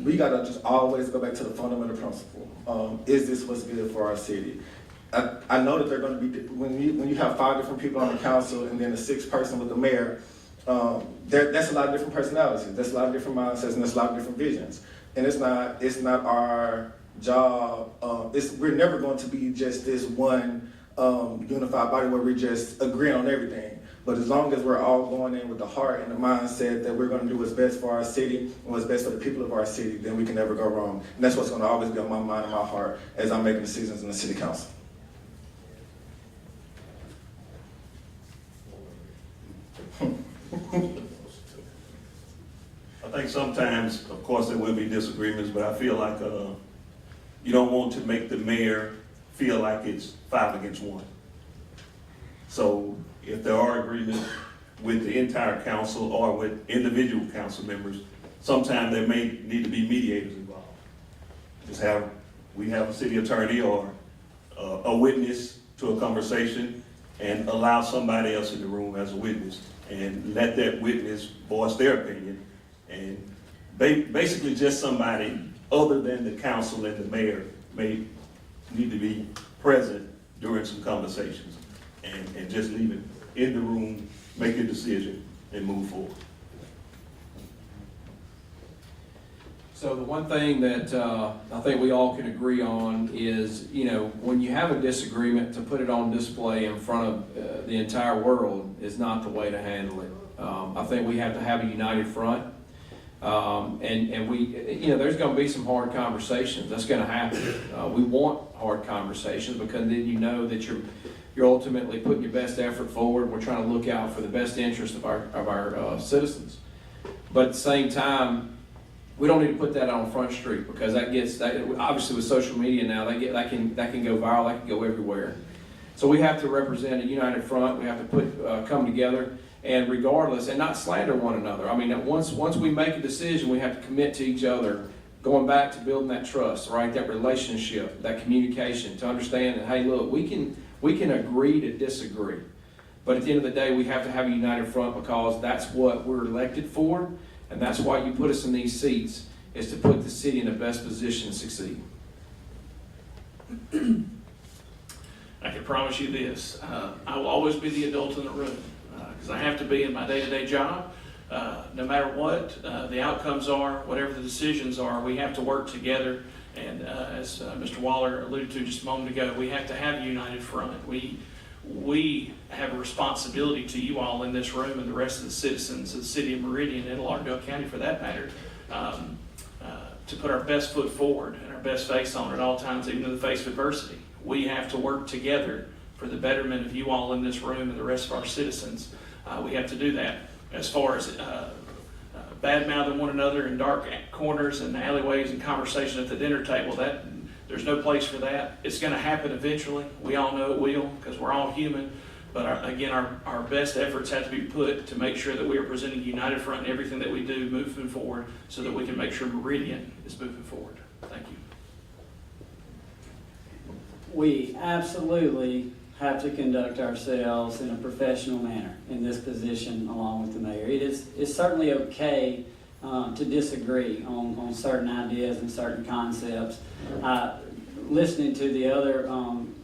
we gotta just always go back to the fundamental principle. Is this what's good for our city? I know that they're going to be, when you have 5 different people on the council and then a 6th person with the mayor, that's a lot of different personalities, that's a lot of different mindsets, and that's a lot of different visions. And it's not our job. We're never going to be just this one unified body where we're just agreeing on everything. But as long as we're all going in with the heart and the mindset that we're going to do what's best for our city and what's best for the people of our city, then we can never go wrong. And that's what's going to always be on my mind and my heart as I'm making decisions in the city council. I think sometimes, of course, there will be disagreements, but I feel like you don't want to make the mayor feel like it's 5 against 1. So if there are agreements with the entire council or with individual council members, sometimes there may need to be mediators involved. We have a city attorney or a witness to a conversation and allow somebody else in the room as a witness and let that witness voice their opinion. And basically just somebody other than the council and the mayor may need to be present during some conversations and just leave it in the room, make a decision, and move forward. So the one thing that I think we all can agree on is, when you have a disagreement, to put it on display in front of the entire world is not the way to handle it. I think we have to have a united front. And we, there's going to be some hard conversations. That's going to happen. We want hard conversations because then you know that you're ultimately putting your best effort forward. We're trying to look out for the best interest of our citizens. But at the same time, we don't need to put that on Front Street, because obviously with social media now, that can go viral, that can go everywhere. So we have to represent a united front. We have to come together, and regardless, and not slander one another. I mean, once we make a decision, we have to commit to each other, going back to building that trust, right? That relationship, that communication, to understand that, hey, look, we can agree to disagree. But at the end of the day, we have to have a united front, because that's what we're elected for, and that's why you put us in these seats, is to put the city in the best position to succeed. I can promise you this, I will always be the adult in the room, because I have to be in my day-to-day job. No matter what the outcomes are, whatever the decisions are, we have to work together. And as Mr. Waller alluded to just a moment ago, we have to have a united front. We have a responsibility to you all in this room and the rest of the citizens of the city of Meridian and Lauderdale County for that matter, to put our best foot forward and our best face on at all times, even in the face of adversity. We have to work together for the betterment of you all in this room and the rest of our citizens. We have to do that. As far as bad-mouthing one another in dark corners and alleyways and conversation at the dinner table, there's no place for that. It's going to happen eventually. We all know it will, because we're all human. But our best efforts have to be put to make sure that we are presenting a united front in everything that we do moving forward, so that we can make sure Meridian is moving forward. Thank you. We absolutely have to conduct ourselves in a professional manner in this position along with the mayor. It's certainly okay to disagree on certain ideas and certain concepts. Listening to the other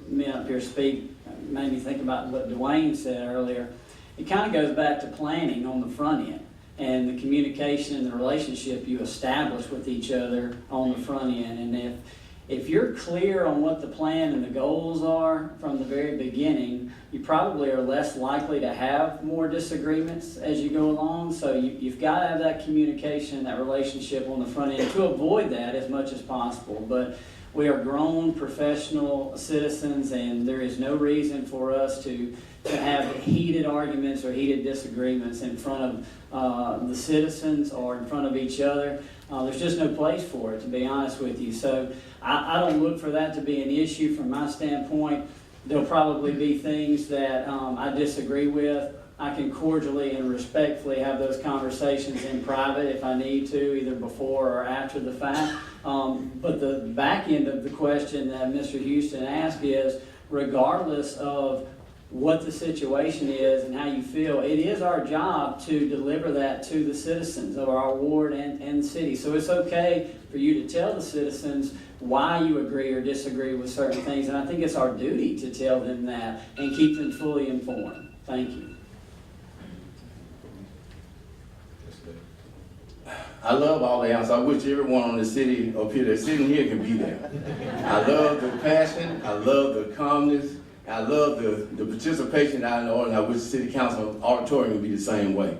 men up here speak made me think about what Dwayne said earlier. It kind of goes back to planning on the front end and the communication and the relationship you establish with each other on the front end. And if you're clear on what the plan and the goals are from the very beginning, you probably are less likely to have more disagreements as you go along. So you've got to have that communication, that relationship on the front end to avoid that as much as possible. But we are grown professional citizens, and there is no reason for us to have heated arguments or heated disagreements in front of the citizens or in front of each other. There's just no place for it, to be honest with you. So I don't look for that to be an issue from my standpoint. There'll probably be things that I disagree with. I can cordially and respectfully have those conversations in private if I need to, either before or after the fact. But the back end of the question that Mr. Houston asked is, regardless of what the situation is and how you feel, it is our job to deliver that to the citizens of our ward and the city. So it's okay for you to tell the citizens why you agree or disagree with certain things, and I think it's our duty to tell them that and keep them fully informed. Thank you. I love all the answers. I wish everyone on the city up here that's sitting here can be there. I love the passion. I love the calmness. I love the participation out in the audience. I wish the city council auditorium would be the same way.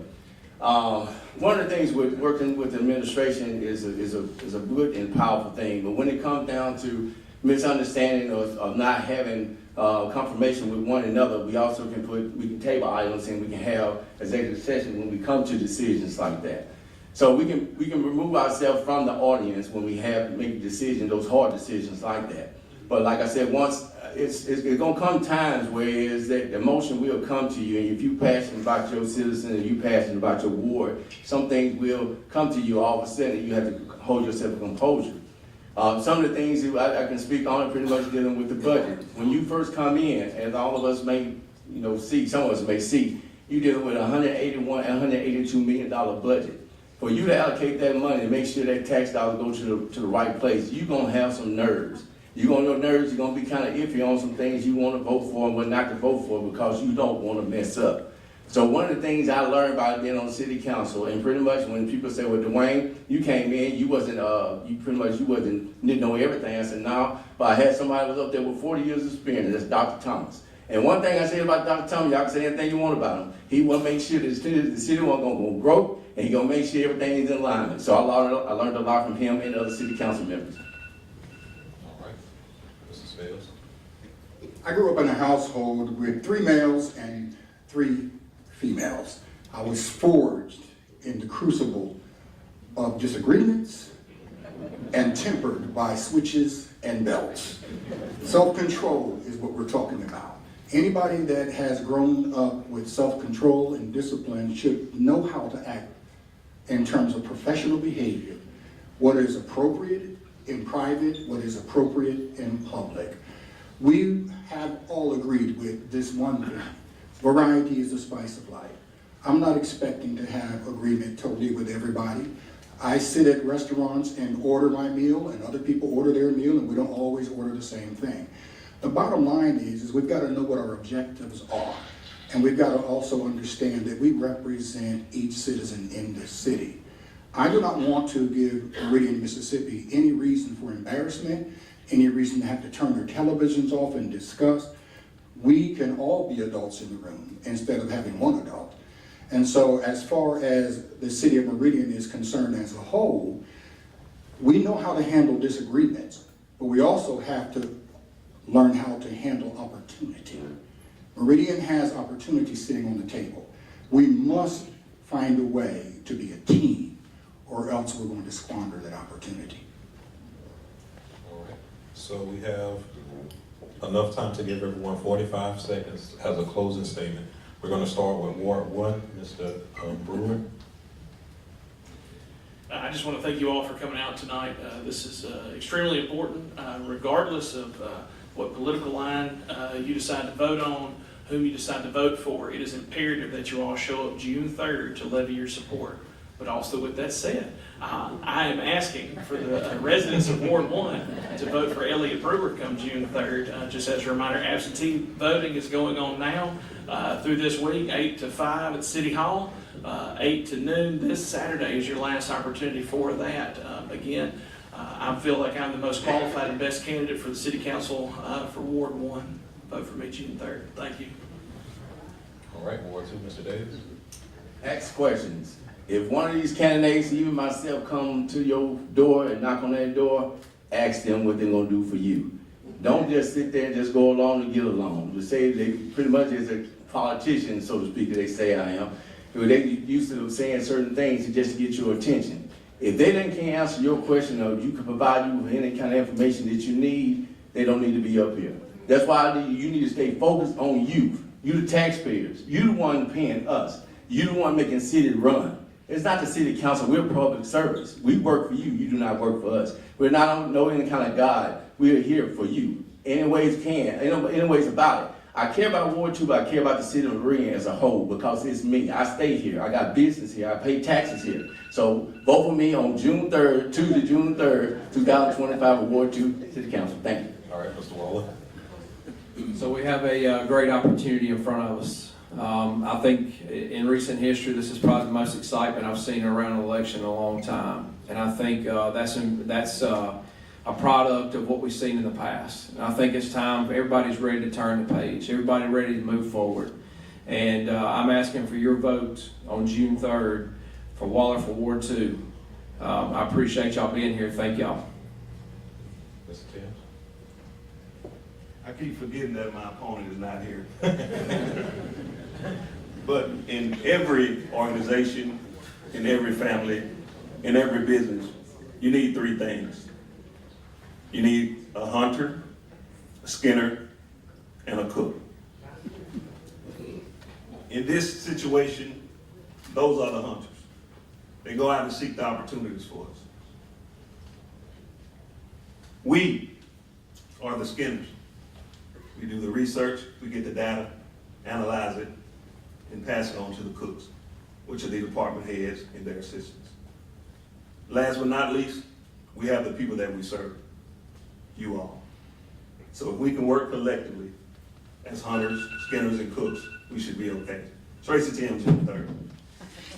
One of the things with working with the administration is a good and powerful thing. But when it comes down to misunderstanding of not having confirmation with one another, we also can table items and we can have executive session when we come to decisions like that. So we can remove ourselves from the audience when we make decisions, those hard decisions like that. But like I said, once it's gonna come times where is that the emotion will come to you, and if you're passionate about your citizens and you're passionate about your ward, some things will come to you all of a sudden. You have to hold yourself in composure. Some of the things I can speak on pretty much dealing with the budget. When you first come in, as all of us may see, some of us may see, you're dealing with $182 million budget. For you to allocate that money and make sure that tax dollars go to the right place, you're gonna have some nerves. You're gonna have nerves. You're gonna be kind of iffy on some things you want to vote for and what not to vote for because you don't want to mess up. So one of the things I learned by being on city council, and pretty much when people say, "Well, Dwayne, you came in, you didn't know everything." I said, "No," but I had somebody who was up there with 40 years of experience. That's Dr. Thomas. And one thing I say about Dr. Thomas, y'all can say anything you want about him. He will make sure that the city wasn't gonna go broke, and he gonna make sure everything is in alignment. So I learned a lot from him and other city council members. All right. Mrs. Spells. I grew up in a household with 3 males and 3 females. I was forged in the crucible of disagreements and tempered by switches and belts. Self-control is what we're talking about. Anybody that has grown up with self-control and discipline should know how to act in terms of professional behavior, what is appropriate in private, what is appropriate in public. We have all agreed with this one thing. Variety is the spice of life. I'm not expecting to have agreement totally with everybody. I sit at restaurants and order my meal, and other people order their meal, and we don't always order the same thing. The bottom line is we've got to know what our objectives are, and we've got to also understand that we represent each citizen in this city. I do not want to give Meridian, Mississippi any reason for embarrassment, any reason to have to turn their televisions off and discuss. We can all be adults in the room instead of having one adult. And so as far as the city of Meridian is concerned as a whole, we know how to handle disagreements, but we also have to learn how to handle opportunity. Meridian has opportunity sitting on the table. We must find a way to be a team, or else we're going to squander that opportunity. All right, so we have enough time to give everyone 45 seconds as a closing statement. We're going to start with Ward 1, Mr. Brewer. I just want to thank you all for coming out tonight. This is extremely important, regardless of what political line you decide to vote on, whom you decide to vote for. It is imperative that you all show up June 3rd to levy your support. But also with that said, I am asking for the residents of Ward 1 to vote for Elliott Brewer come June 3rd. Just as a reminder, absentee voting is going on now through this week, 8 to 5 at City Hall, 8 to noon. This Saturday is your last opportunity for that. Again, I feel like I'm the most qualified and best candidate for the City Council for Ward 1. Vote for me June 3rd. Thank you. All right, Ward 2, Mr. Davis. Ask questions. If one of these candidates, even myself, come to your door and knock on that door, ask them what they're gonna do for you. Don't just sit there and just go along and get along. To say they pretty much as a politician, so to speak, they say I am. They used to saying certain things to just get your attention. If they then can't answer your question or you can provide you with any kind of information that you need, they don't need to be up here. That's why you need to stay focused on you. You the taxpayers. You the one paying us. You the one making city run. It's not the city council, we're public service. We work for you, you do not work for us. We're not on no any kind of God. We're here for you. Any ways about it. I care about Ward 2, but I care about the city of Meridian as a whole because it's me. I stay here, I got business here, I pay taxes here. So vote for me on June 3rd, Tuesday, June 3rd, 2025 at Ward 2 City Council. Thank you. All right, Mr. Waller. So we have a great opportunity in front of us. I think in recent history, this is probably the most excitement I've seen around an election in a long time. And I think that's a product of what we've seen in the past. And I think it's time, everybody's ready to turn the page. Everybody's ready to move forward. And I'm asking for your vote on June 3rd for Waller for Ward 2. I appreciate y'all being here. Thank y'all. Mr. Timms. I keep forgetting that my opponent is not here. But in every organization, in every family, in every business, you need 3 things. You need a hunter, a skinner, and a cook. In this situation, those are the hunters. They go out and seek the opportunities for us. We are the skinners. We do the research, we get the data, analyze it, and pass it on to the cooks, which are the department heads and their assistants. Last but not least, we have the people that we serve, you all. So if we can work collectively as hunters, skinners, and cooks, we should be okay. Tracy Timms, June 3rd,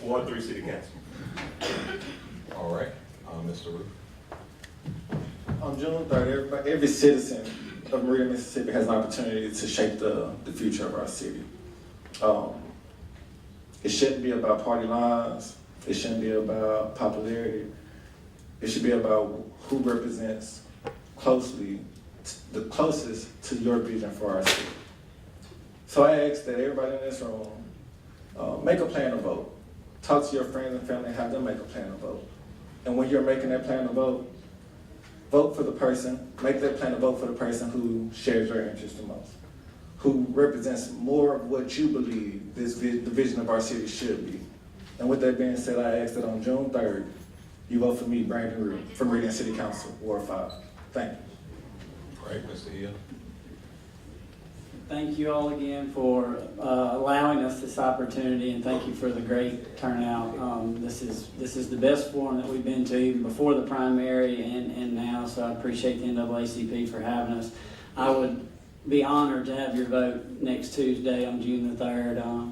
Ward 3 City Council. All right, Mr. Roof. On June 3rd, every citizen of Meridian, Mississippi has an opportunity to shape the future of our city. It shouldn't be about party lines. It shouldn't be about popularity. It should be about who represents closely the closest to your vision for our city. So I ask that everybody in this room make a plan to vote. Talk to your friends and family, have them make a plan to vote. And when you're making that plan to vote, vote for the person, make that plan to vote for the person who shares your interest the most, who represents more of what you believe the vision of our city should be. And with that being said, I ask that on June 3rd, you vote for me, Brandon Rue, from Meridian City Council, Ward 5. Thank you. All right, Mr. Hill. Thank you all again for allowing us this opportunity, and thank you for the great turnout. This is the best forum that we've been to, even before the primary and now, so I appreciate the NAACP for having us. I would be honored to have your vote next Tuesday on June the 3rd.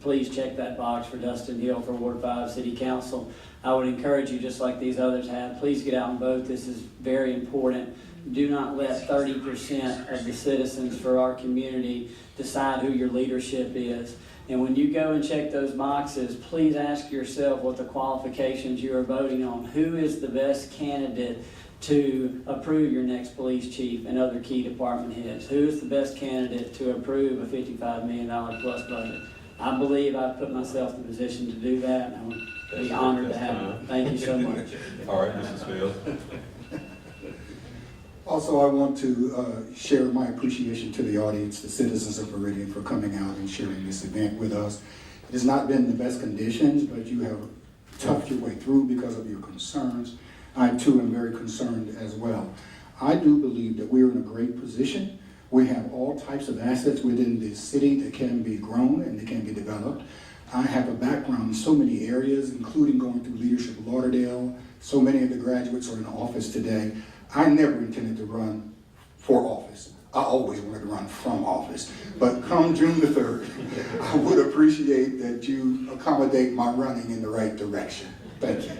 Please check that box for Dustin Hill for Ward 5 City Council. I would encourage you, just like these others have, please get out and vote. This is very important. Do not let 30% of the citizens for our community decide who your leadership is. And when you go and check those boxes, please ask yourself what the qualifications you are voting on. Who is the best candidate to approve your next police chief and other key department heads? Who is the best candidate to approve a $55 million plus budget? I believe I've put myself in a position to do that, and I would be honored to have you. Thank you so much. All right, Mrs. Fields. Also, I want to share my appreciation to the audience, the citizens of Meridian, for coming out and sharing this event with us. It has not been the best conditions, but you have toughed your way through because of your concerns. I too am very concerned as well. I do believe that we're in a great position. We have all types of assets within this city that can be grown and that can be developed. I have a background in so many areas, including going through Leadership Lauderdale. So many of the graduates are in office today. I never intended to run for office. I always wanted to run from office. But come June the 3rd, I would appreciate that you accommodate my running in the right direction. Thank you.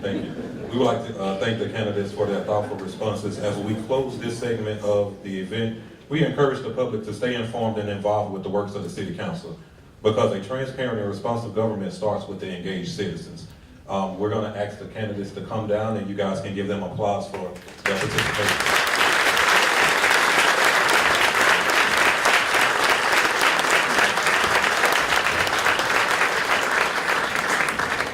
Thank you. We would like to thank the candidates for their thoughtful responses. As we close this segment of the event, we encourage the public to stay informed and involved with the works of the City Council, because a transparent and responsive government starts with the engaged citizens. We're going to ask the candidates to come down, and you guys can give them applause for their participation.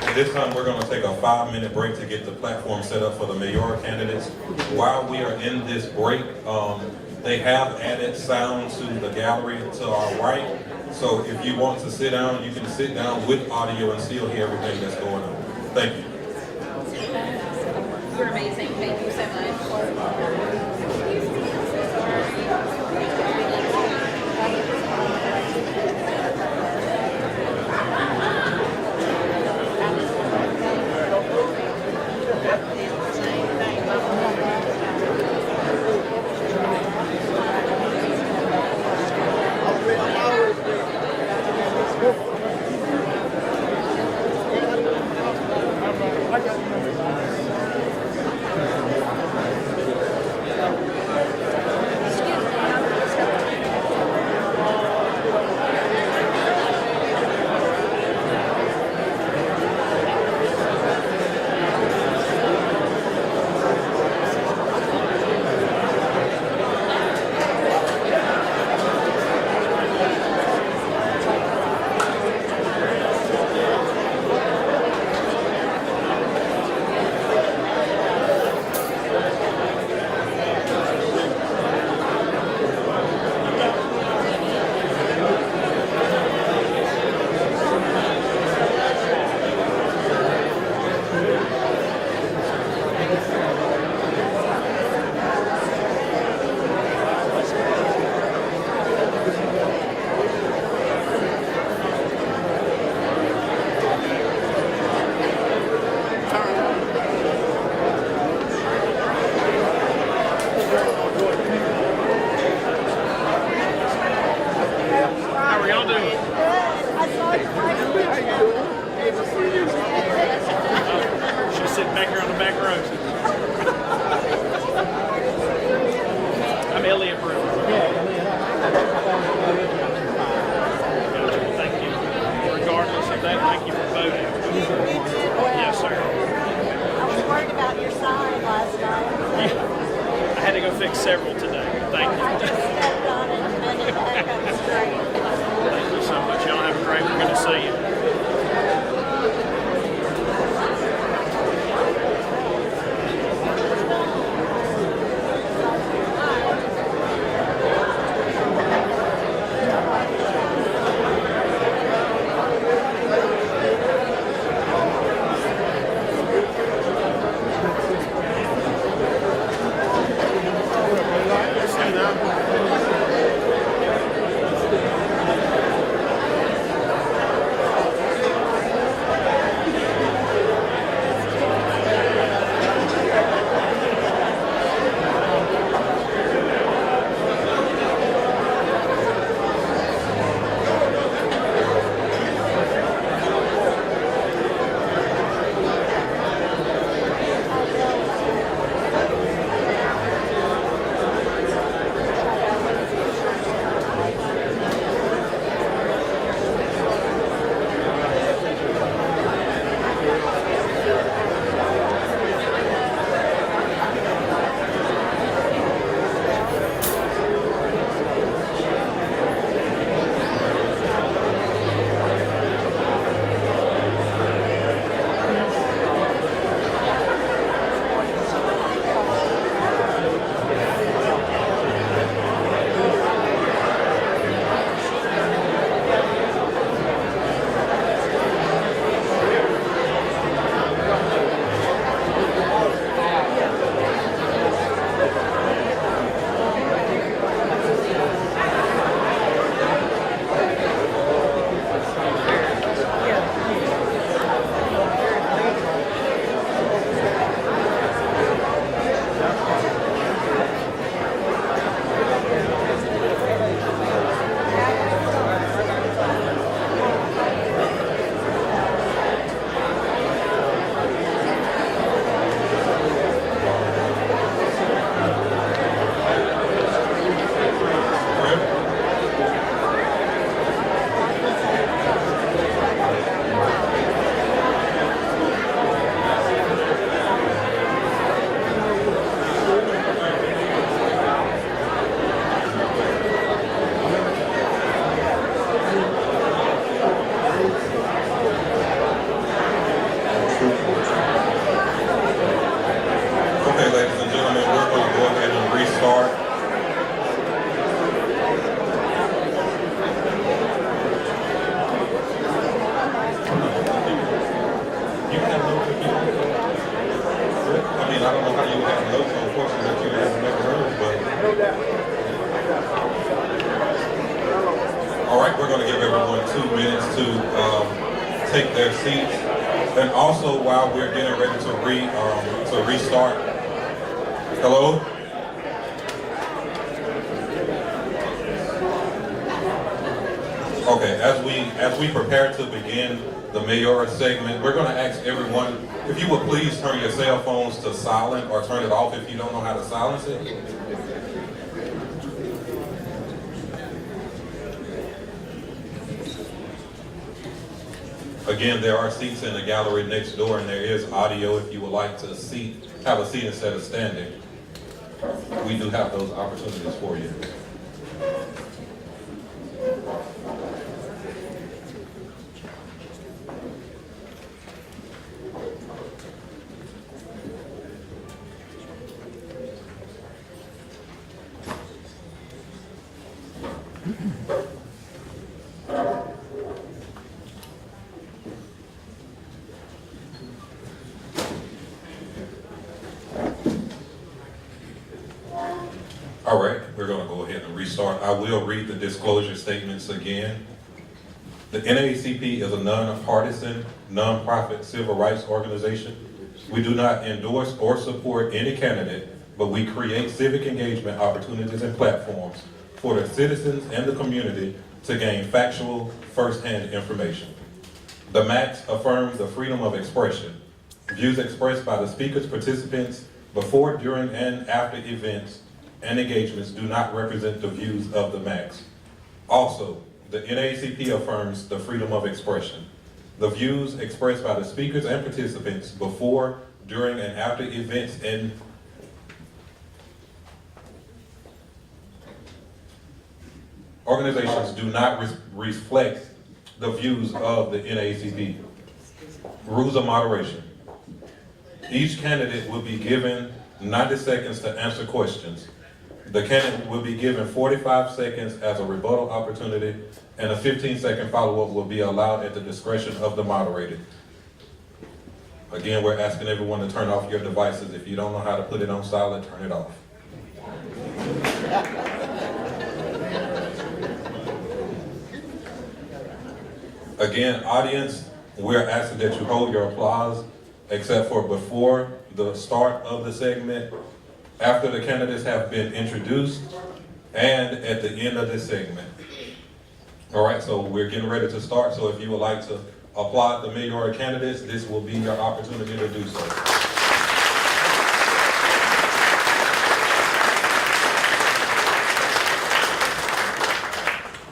At this time, we're going to take a 5-minute break to get the platform set up for the mayoral candidates. While we are in this break, they have added sound to the gallery to our right. So if you want to sit down, you can sit down with audio and still hear everything that's going on. Thank you. You're amazing. Thank you so much. Thank you for voting. Yes, sir. I was worried about your sign last night. I had to go fix several today. going to see you. All right, we're going to give everyone 2 minutes to take their seats. And also, while we're getting ready to restart, hello? Okay, as we prepare to begin the mayoral segment, we're going to ask everyone if you would please turn your cell phones to silent or turn it off if you don't know how to silence it. Again, there are seats in the gallery next door, and there is audio if you would like to have a seat instead of standing. We do have those opportunities for you. All right, we're going to go ahead and restart. I will read the disclosure statements again. The NAACP is a nonpartisan, nonprofit civil rights organization. We do not endorse or support any candidate, but we create civic engagement opportunities and platforms for the citizens and the community to gain factual, first-hand information. The MAX affirms the freedom of expression. Views expressed by the speakers, participants, before, during, and after events and engagements do not represent the views of the MAX. Also, the NAACP affirms the freedom of expression. The views expressed by the speakers and participants before, during, and after events and organizations do not reflect the views of the NAACP. Rules of moderation. Each candidate will be given 90 seconds to answer questions. The candidate will be given 45 seconds as a rebuttal opportunity, and a 15-second follow-up will be allowed at the discretion of the moderator. Again, we're asking everyone to turn off your devices. If you don't know how to put it on silent, turn it off. Again, audience, we're asking that you hold your applause, except for before the start of the segment, after the candidates have been introduced, and at the end of this segment. All right, so we're getting ready to start, so if you would like to applaud the mayoral candidates, this will be your opportunity to do so.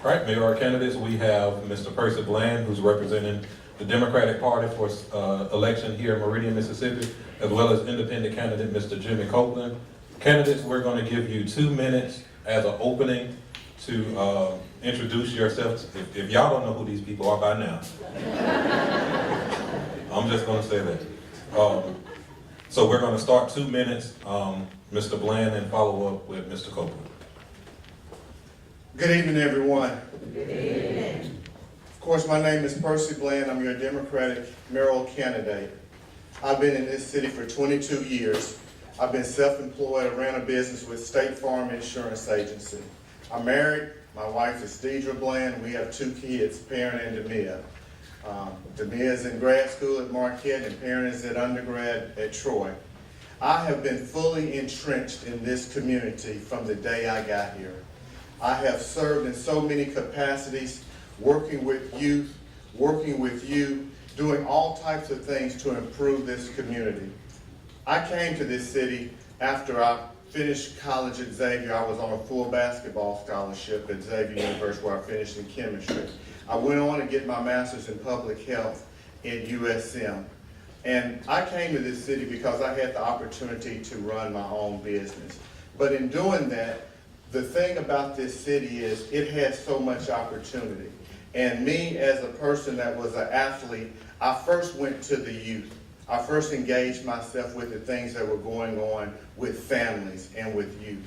All right, mayoral candidates, we have Mr. Percy Bland, who's representing the Democratic Party for election here in Meridian, Mississippi, as well as independent candidate, Mr. Jimmy Copeland. Candidates, we're going to give you 2 minutes as an opening to introduce yourselves. If y'all don't know who these people are by now, I'm just going to say that. So we're going to start 2 minutes, Mr. Bland, and follow up with Mr. Copeland. Good evening, everyone. Good evening. Of course, my name is Percy Bland. I'm your Democratic mayoral candidate. I've been in this city for 22 years. I've been self-employed. I ran a business with State Farm Insurance Agency. I'm married. My wife is Deidre Bland. We have 2 kids, Perrin and Demia. Demia is in grad school at Marquette, and Perrin is at undergrad at Troy. I have been fully entrenched in this community from the day I got here. I have served in so many capacities, working with youth, working with you, doing all types of things to improve this community. I came to this city after I finished college at Xavier. I was on a full basketball scholarship at Xavier University where I finished in chemistry. I went on to get my master's in public health at USM. And I came to this city because I had the opportunity to run my own business. But in doing that, the thing about this city is it has so much opportunity. And me, as a person that was an athlete, I first went to the youth. I first engaged myself with the things that were going on with families and with youth.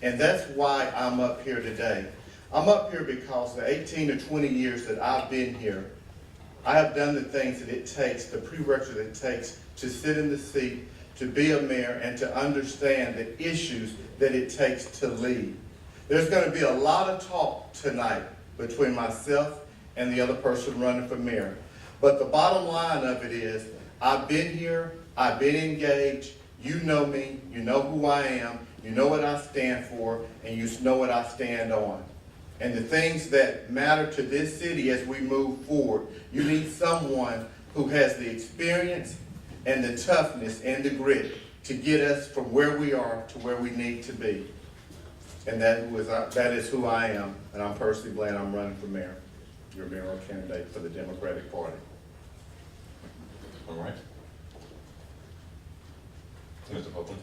And that's why I'm up here today. I'm up here because the 18 to 20 years that I've been here, I have done the things that it takes, the prerequisite it takes to sit in the seat, to be a mayor, and to understand the issues that it takes to lead. There's going to be a lot of talk tonight between myself and the other person running for mayor. But the bottom line of it is, I've been here, I've been engaged, you know me, you know who I am, you know what I stand for, and you know what I stand on. And the things that matter to this city as we move forward, you need someone who has the experience and the toughness and the grit to get us from where we are to where we need to be. And that is who I am, and I'm Percy Bland. I'm running for mayor, your mayoral candidate for the Democratic Party. All right. Mr. Copeland.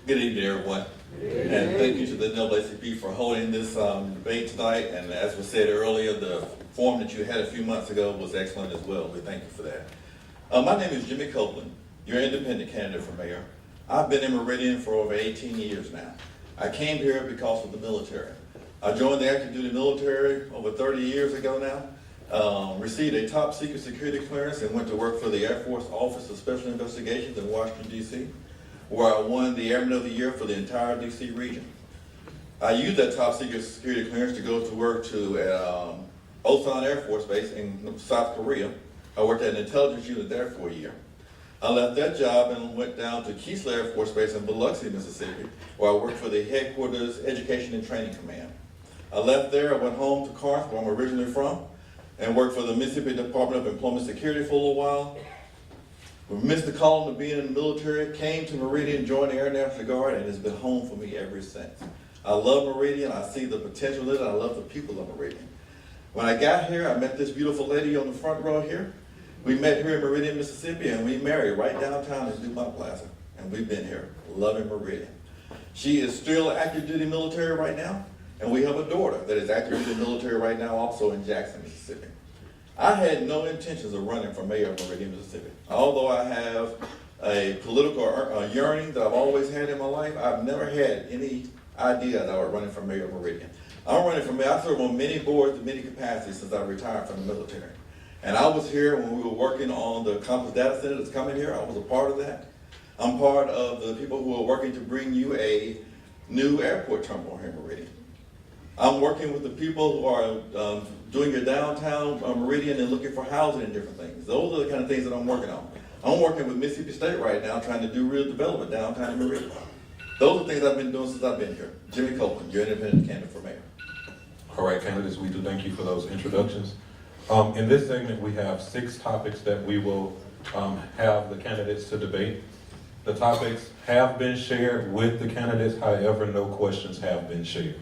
Good evening, everyone. And thank you to the NAACP for holding this debate tonight. And as was said earlier, the forum that you had a few months ago was excellent as well. We thank you for that. My name is Jimmy Copeland, your independent candidate for mayor. I've been in Meridian for over 18 years now. I came here because of the military. I joined the active duty military over 30 years ago now, received a top secret security clearance and went to work for the Air Force Office of Special Investigations in Washington, D.C., where I won the Airman of the Year for the entire D.C. region. I used that top secret security clearance to go to work to Osan Air Force Base in South Korea. I worked at an intelligence unit there for a year. I left that job and went down to Keesler Air Force Base in Biloxi, Mississippi, where I worked for the Headquarters Education and Training Command. I left there, I went home to Corinth, where I'm originally from, and worked for the Mississippi Department of Employment Security for a little while. We missed the call to being in the military, came to Meridian, joined the Air National Guard, and it's been home for me ever since. I love Meridian, I see the potential in it, I love the people of Meridian. When I got here, I met this beautiful lady on the front row here. We met here in Meridian, Mississippi, and we married right downtown in DuPont Plaza. And we've been here, loving Meridian. She is still active duty military right now, and we have a daughter that is active duty military right now also in Jackson, Mississippi. I had no intentions of running for mayor of Meridian, Mississippi. Although I have a political yearning that I've always had in my life, I've never had any idea that I was running for mayor of Meridian. I'm running for mayor. I served on many boards in many capacities since I retired from the military. And I was here when we were working on the campus data center that's coming here. I was a part of that. I'm part of the people who are working to bring you a new airport terminal here in Meridian. I'm working with the people who are doing your downtown Meridian and looking for housing and different things. Those are the kind of things that I'm working on. I'm working with Mississippi State right now trying to do real development downtown in Meridian. Those are things I've been doing since I've been here. Jimmy Copeland, your independent candidate for mayor. All right, candidates, we do thank you for those introductions. In this segment, we have 6 topics that we will have the candidates to debate. The topics have been shared with the candidates, however, no questions have been shared.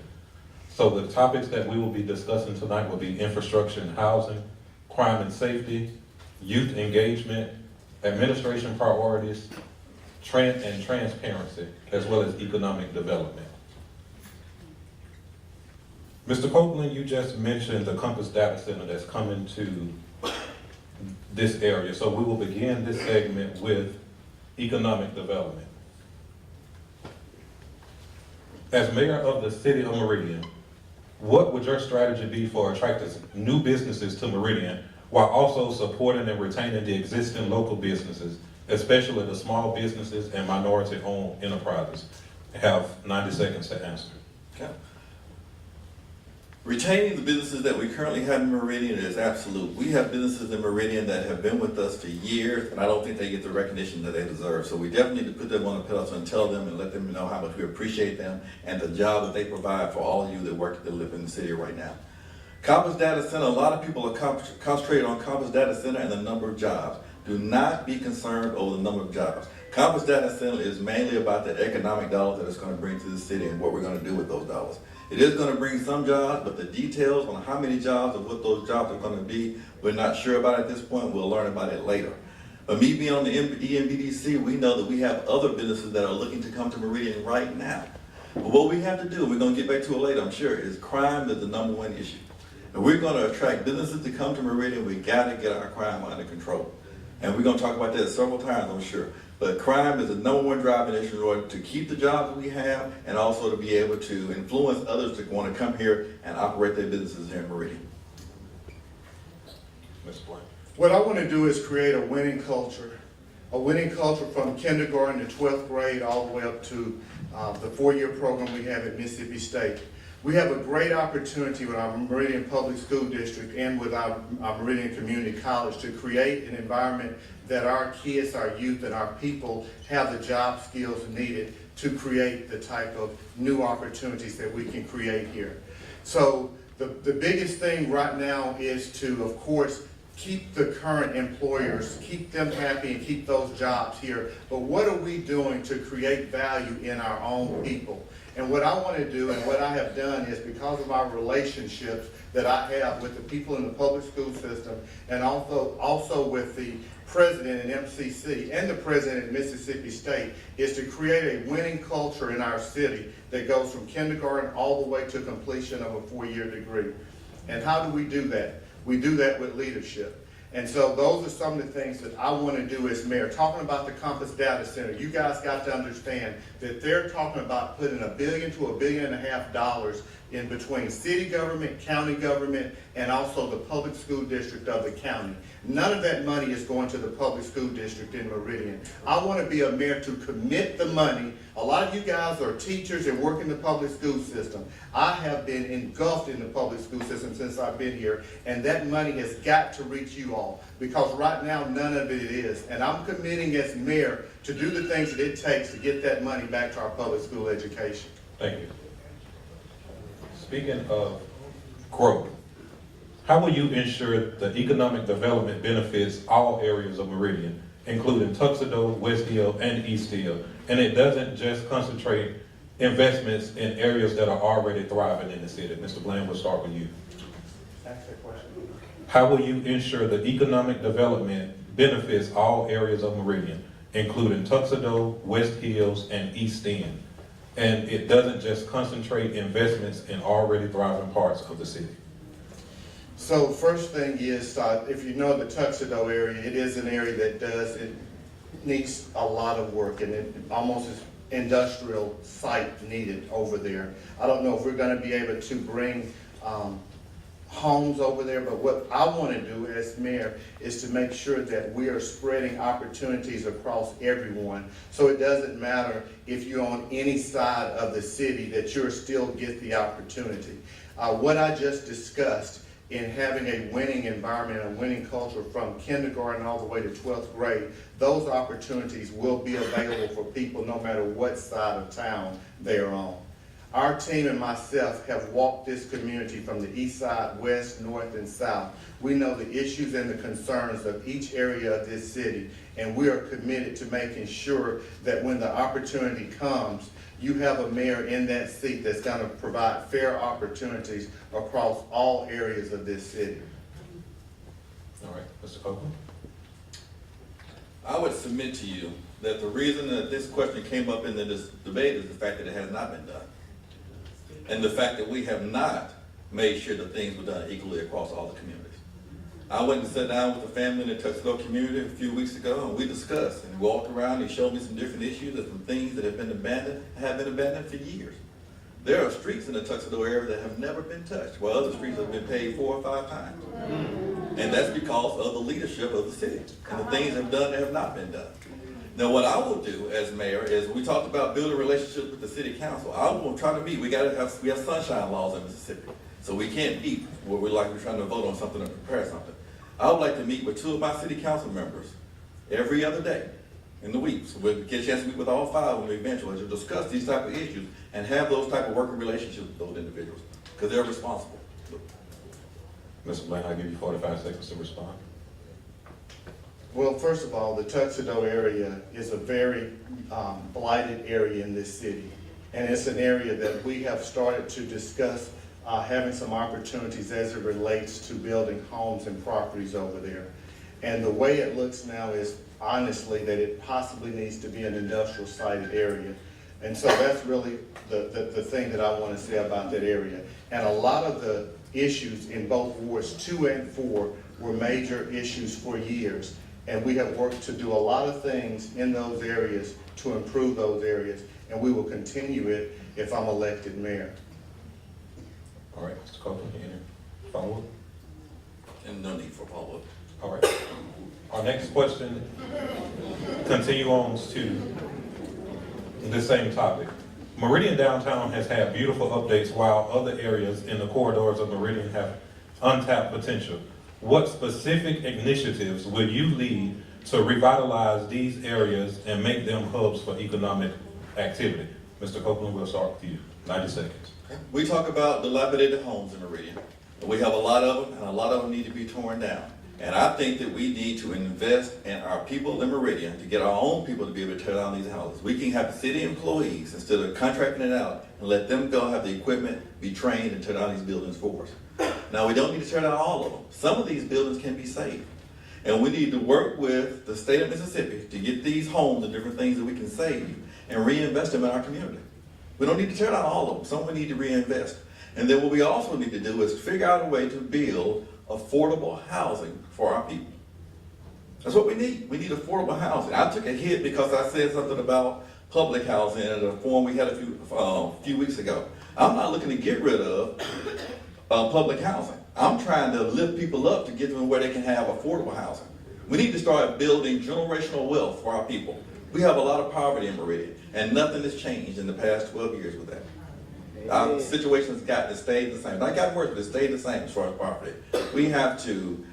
So the topics that we will be discussing tonight will be infrastructure and housing, crime and safety, youth engagement, administration priorities, and transparency, as well as economic development. Mr. Copeland, you just mentioned the campus data center that's coming to this area. So we will begin this segment with economic development. As mayor of the city of Meridian, what would your strategy be for attracting new businesses to Meridian while also supporting and retaining the existing local businesses, especially the small businesses and minority-owned enterprises? I have 90 seconds to answer. Okay. Retaining the businesses that we currently have in Meridian is absolute. We have businesses in Meridian that have been with us for years, and I don't think they get the recognition that they deserve. So we definitely need to put them on a pedestal and tell them and let them know how much we appreciate them and the job that they provide for all of you that live in the city right now. Campus Data Center, a lot of people are concentrated on Campus Data Center and the number of jobs. Do not be concerned over the number of jobs. Campus Data Center is mainly about the economic dollars that it's going to bring to the city and what we're going to do with those dollars. It is going to bring some jobs, but the details on how many jobs and what those jobs are going to be, we're not sure about at this point. We'll learn about it later. But me being on the EMBDC, we know that we have other businesses that are looking to come to Meridian right now. But what we have to do, and we're going to get back to it later, I'm sure, is crime is the #1 issue. If we're going to attract businesses to come to Meridian, we got to get our crime under control. And we're going to talk about that several times, I'm sure. But crime is the #1 driving issue in order to keep the jobs that we have and also to be able to influence others to want to come here and operate their businesses here in Meridian. Mr. Blank. What I want to do is create a winning culture from kindergarten to 12th grade all the way up to the 4-year program we have at Mississippi State. We have a great opportunity with our Meridian Public School District and with our Meridian Community College to create an environment that our kids, our youth, and our people have the job skills needed to create the type of new opportunities that we can create here. So the biggest thing right now is to, of course, keep the current employers, keep them happy and keep those jobs here. But what are we doing to create value in our own people? And what I want to do and what I have done is, because of our relationships that I have with the people in the public school system and also with the president in MCC and the president in Mississippi State, is to create a winning culture in our city that goes from kindergarten all the way to completion of a 4-year degree. And how do we do that? We do that with leadership. And so those are some of the things that I want to do as mayor. Talking about the Campus Data Center, you guys got to understand that they're talking about putting $1 billion to $1.5 billion in between city government, county government, and also the public school district of the county. None of that money is going to the public school district in Meridian. I want to be a mayor to commit the money. A lot of you guys are teachers and work in the public school system. I have been engulfed in the public school system since I've been here, and that money has got to reach you all, because right now none of it is. And I'm committing as mayor to do the things that it takes to get that money back to our public school education. Thank you. Speaking of growth, how will you ensure the economic development benefits all areas of Meridian, including Tuxedo, West Hill, and East Hill, and it doesn't just concentrate investments in areas that are already thriving in the city? Mr. Bland, we'll start with you. Ask that question. How will you ensure the economic development benefits all areas of Meridian, including Tuxedo, West Hills, and East End, and it doesn't just concentrate investments in already thriving parts of the city? So first thing is, if you know the Tuxedo area, it is an area that it needs a lot of work, and it almost is industrial site needed over there. I don't know if we're gonna be able to bring homes over there, but what I want to do as mayor is to make sure that we are spreading opportunities across everyone. So it doesn't matter if you're on any side of the city, that you'll still get the opportunity. What I just discussed in having a winning environment, a winning culture from kindergarten all the way to 12th grade, those opportunities will be available for people no matter what side of town they are on. Our team and myself have walked this community from the east side, west, north, and south. We know the issues and the concerns of each area of this city, and we are committed to making sure that when the opportunity comes, you have a mayor in that seat that's going to provide fair opportunities across all areas of this city. All right, Mr. Copeland? I would submit to you that the reason that this question came up in this debate is the fact that it has not been done. And the fact that we have not made sure that things were done equally across all the communities. I went and sat down with a family in the Tuxedo community a few weeks ago, and we discussed and walked around and showed me some different issues and some things that have been abandoned for years. There are streets in the Tuxedo area that have never been touched, while other streets have been paved 4 or 5 times. And that's because of the leadership of the city and the things have done that have not been done. Now, what I will do as mayor is, we talked about building relationships with the city council. I will try to meet. We have sunshine laws in Mississippi, so we can't meet where we're trying to vote on something or prepare something. I would like to meet with 2 of my city council members every other day in the week. So we'll get a chance to meet with all 5 when we eventually to discuss these type of issues and have those type of working relationships with those individuals, because they're responsible. Mr. Blaine, I'll give you 45 seconds to respond. Well, first of all, the Tuxedo area is a very blighted area in this city. And it's an area that we have started to discuss having some opportunities as it relates to building homes and properties over there. And the way it looks now is honestly that it possibly needs to be an industrial sited area. And so that's really the thing that I want to say about that area. And a lot of the issues in both wards 2 and 4 were major issues for years. And we have worked to do a lot of things in those areas to improve those areas. And we will continue it if I'm elected mayor. All right, Mr. Copeland, any follow-up? And no need for follow-up. All right. Our next question continues to the same topic. Meridian Downtown has had beautiful updates while other areas in the corridors of Meridian have untapped potential. What specific initiatives will you lead to revitalize these areas and make them hubs for economic activity? Mr. Copeland, we'll start with you. 90 seconds. We talk about dilapidated homes in Meridian. We have a lot of them, and a lot of them need to be torn down. And I think that we need to invest in our people in Meridian to get our own people to be able to tear down these houses. We can have city employees, instead of contracting it out, and let them go have the equipment, be trained, and tear down these buildings for us. Now, we don't need to tear down all of them. Some of these buildings can be saved. And we need to work with the state of Mississippi to get these homes and different things that we can save and reinvest them in our community. We don't need to tear down all of them. Some we need to reinvest. And then what we also need to do is figure out a way to build affordable housing for our people. That's what we need. We need affordable housing. I took a hit because I said something about public housing at a forum we had a few weeks ago. I'm not looking to get rid of public housing. I'm trying to lift people up to get them where they can have affordable housing. We need to start building generational wealth for our people. We have a lot of poverty in Meridian, and nothing has changed in the past 12 years with that. Our situation's stayed the same. Not gotten worse, but it stayed the same as far as poverty. We have to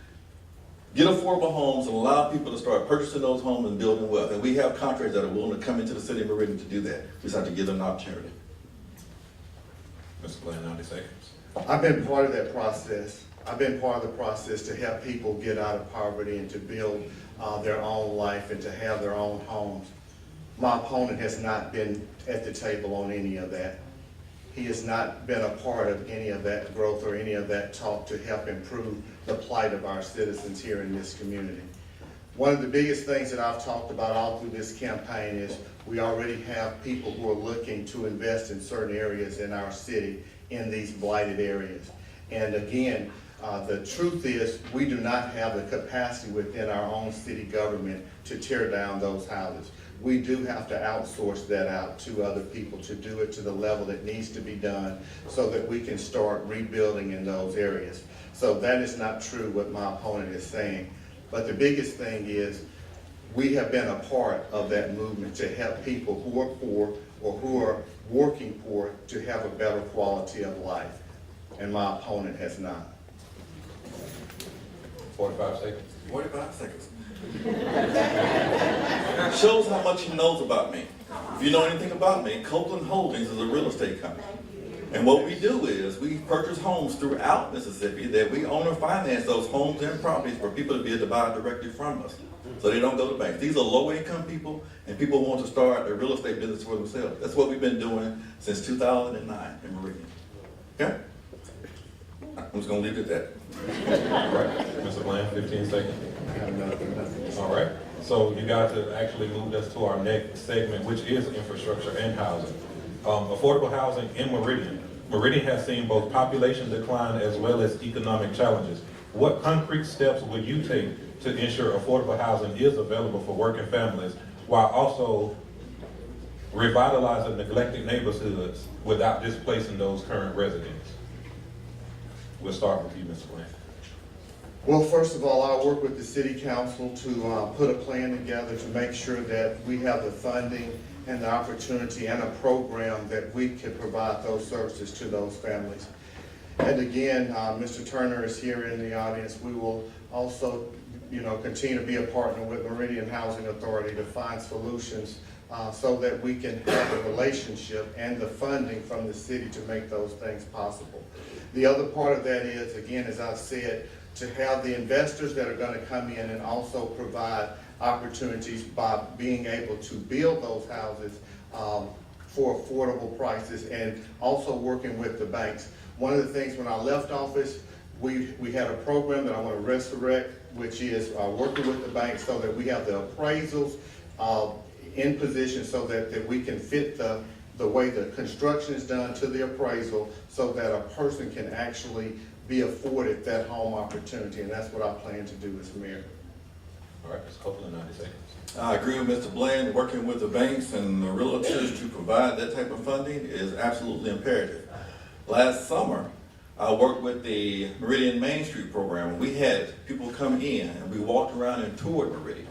get affordable homes and allow people to start purchasing those homes and building wealth. And we have contractors that are willing to come into the city of Meridian to do that. We just have to give them an opportunity. Mr. Blaine, 90 seconds. I've been part of that process. I've been part of the process to help people get out of poverty and to build their own life and to have their own homes. My opponent has not been at the table on any of that. He has not been a part of any of that growth or any of that talk to help improve the plight of our citizens here in this community. One of the biggest things that I've talked about all through this campaign is we already have people who are looking to invest in certain areas in our city in these blighted areas. And again, The truth is, we do not have the capacity within our own city government to tear down those houses. We do have to outsource that out to other people to do it to the level that needs to be done so that we can start rebuilding in those areas. So that is not true what my opponent is saying. But the biggest thing is we have been a part of that movement to help people who are poor or who are working poor to have a better quality of life. And my opponent has not. 45 seconds. 45 seconds. Shows how much he knows about me. If you know anything about me, Copeland Holdings is a real estate company. And what we do is we purchase homes throughout Mississippi that we own or finance those homes and properties for people to be able to buy directly from us. So they don't go to banks. These are low-income people, and people want to start a real estate business for themselves. That's what we've been doing since 2009 in Meridian. Okay? I'm just going to leave it at that. All right, Mr. Bland, 15 seconds. All right, so you got to actually move us to our next segment, which is infrastructure and housing. Affordable housing in Meridian. Meridian has seen both population decline as well as economic challenges. What concrete steps would you take to ensure affordable housing is available for working families while also revitalizing neglected neighborhoods without displacing those current residents? We'll start with you, Mr. Bland. Well, first of all, I'll work with the city council to put a plan together to make sure that we have the funding and the opportunity and a program that we can provide those services to those families. And again, Mr. Turner is here in the audience. We will also, continue to be a partner with Meridian Housing Authority to find solutions so that we can have a relationship and the funding from the city to make those things possible. The other part of that is, again, as I've said, to have the investors that are going to come in and also provide opportunities by being able to build those houses for affordable prices and also working with the banks. One of the things when I left office, we had a program that I want to resurrect, which is working with the banks so that we have the appraisals in position so that we can fit the way the construction is done to the appraisal so that a person can actually be afforded that home opportunity, and that's what I plan to do as mayor. All right, Ms. Copeland, 90 seconds. I agree with Mr. Bland. Working with the banks and the realtors to provide that type of funding is absolutely imperative. Last summer, I worked with the Meridian Main Street program. We had people come in and we walked around and toured Meridian.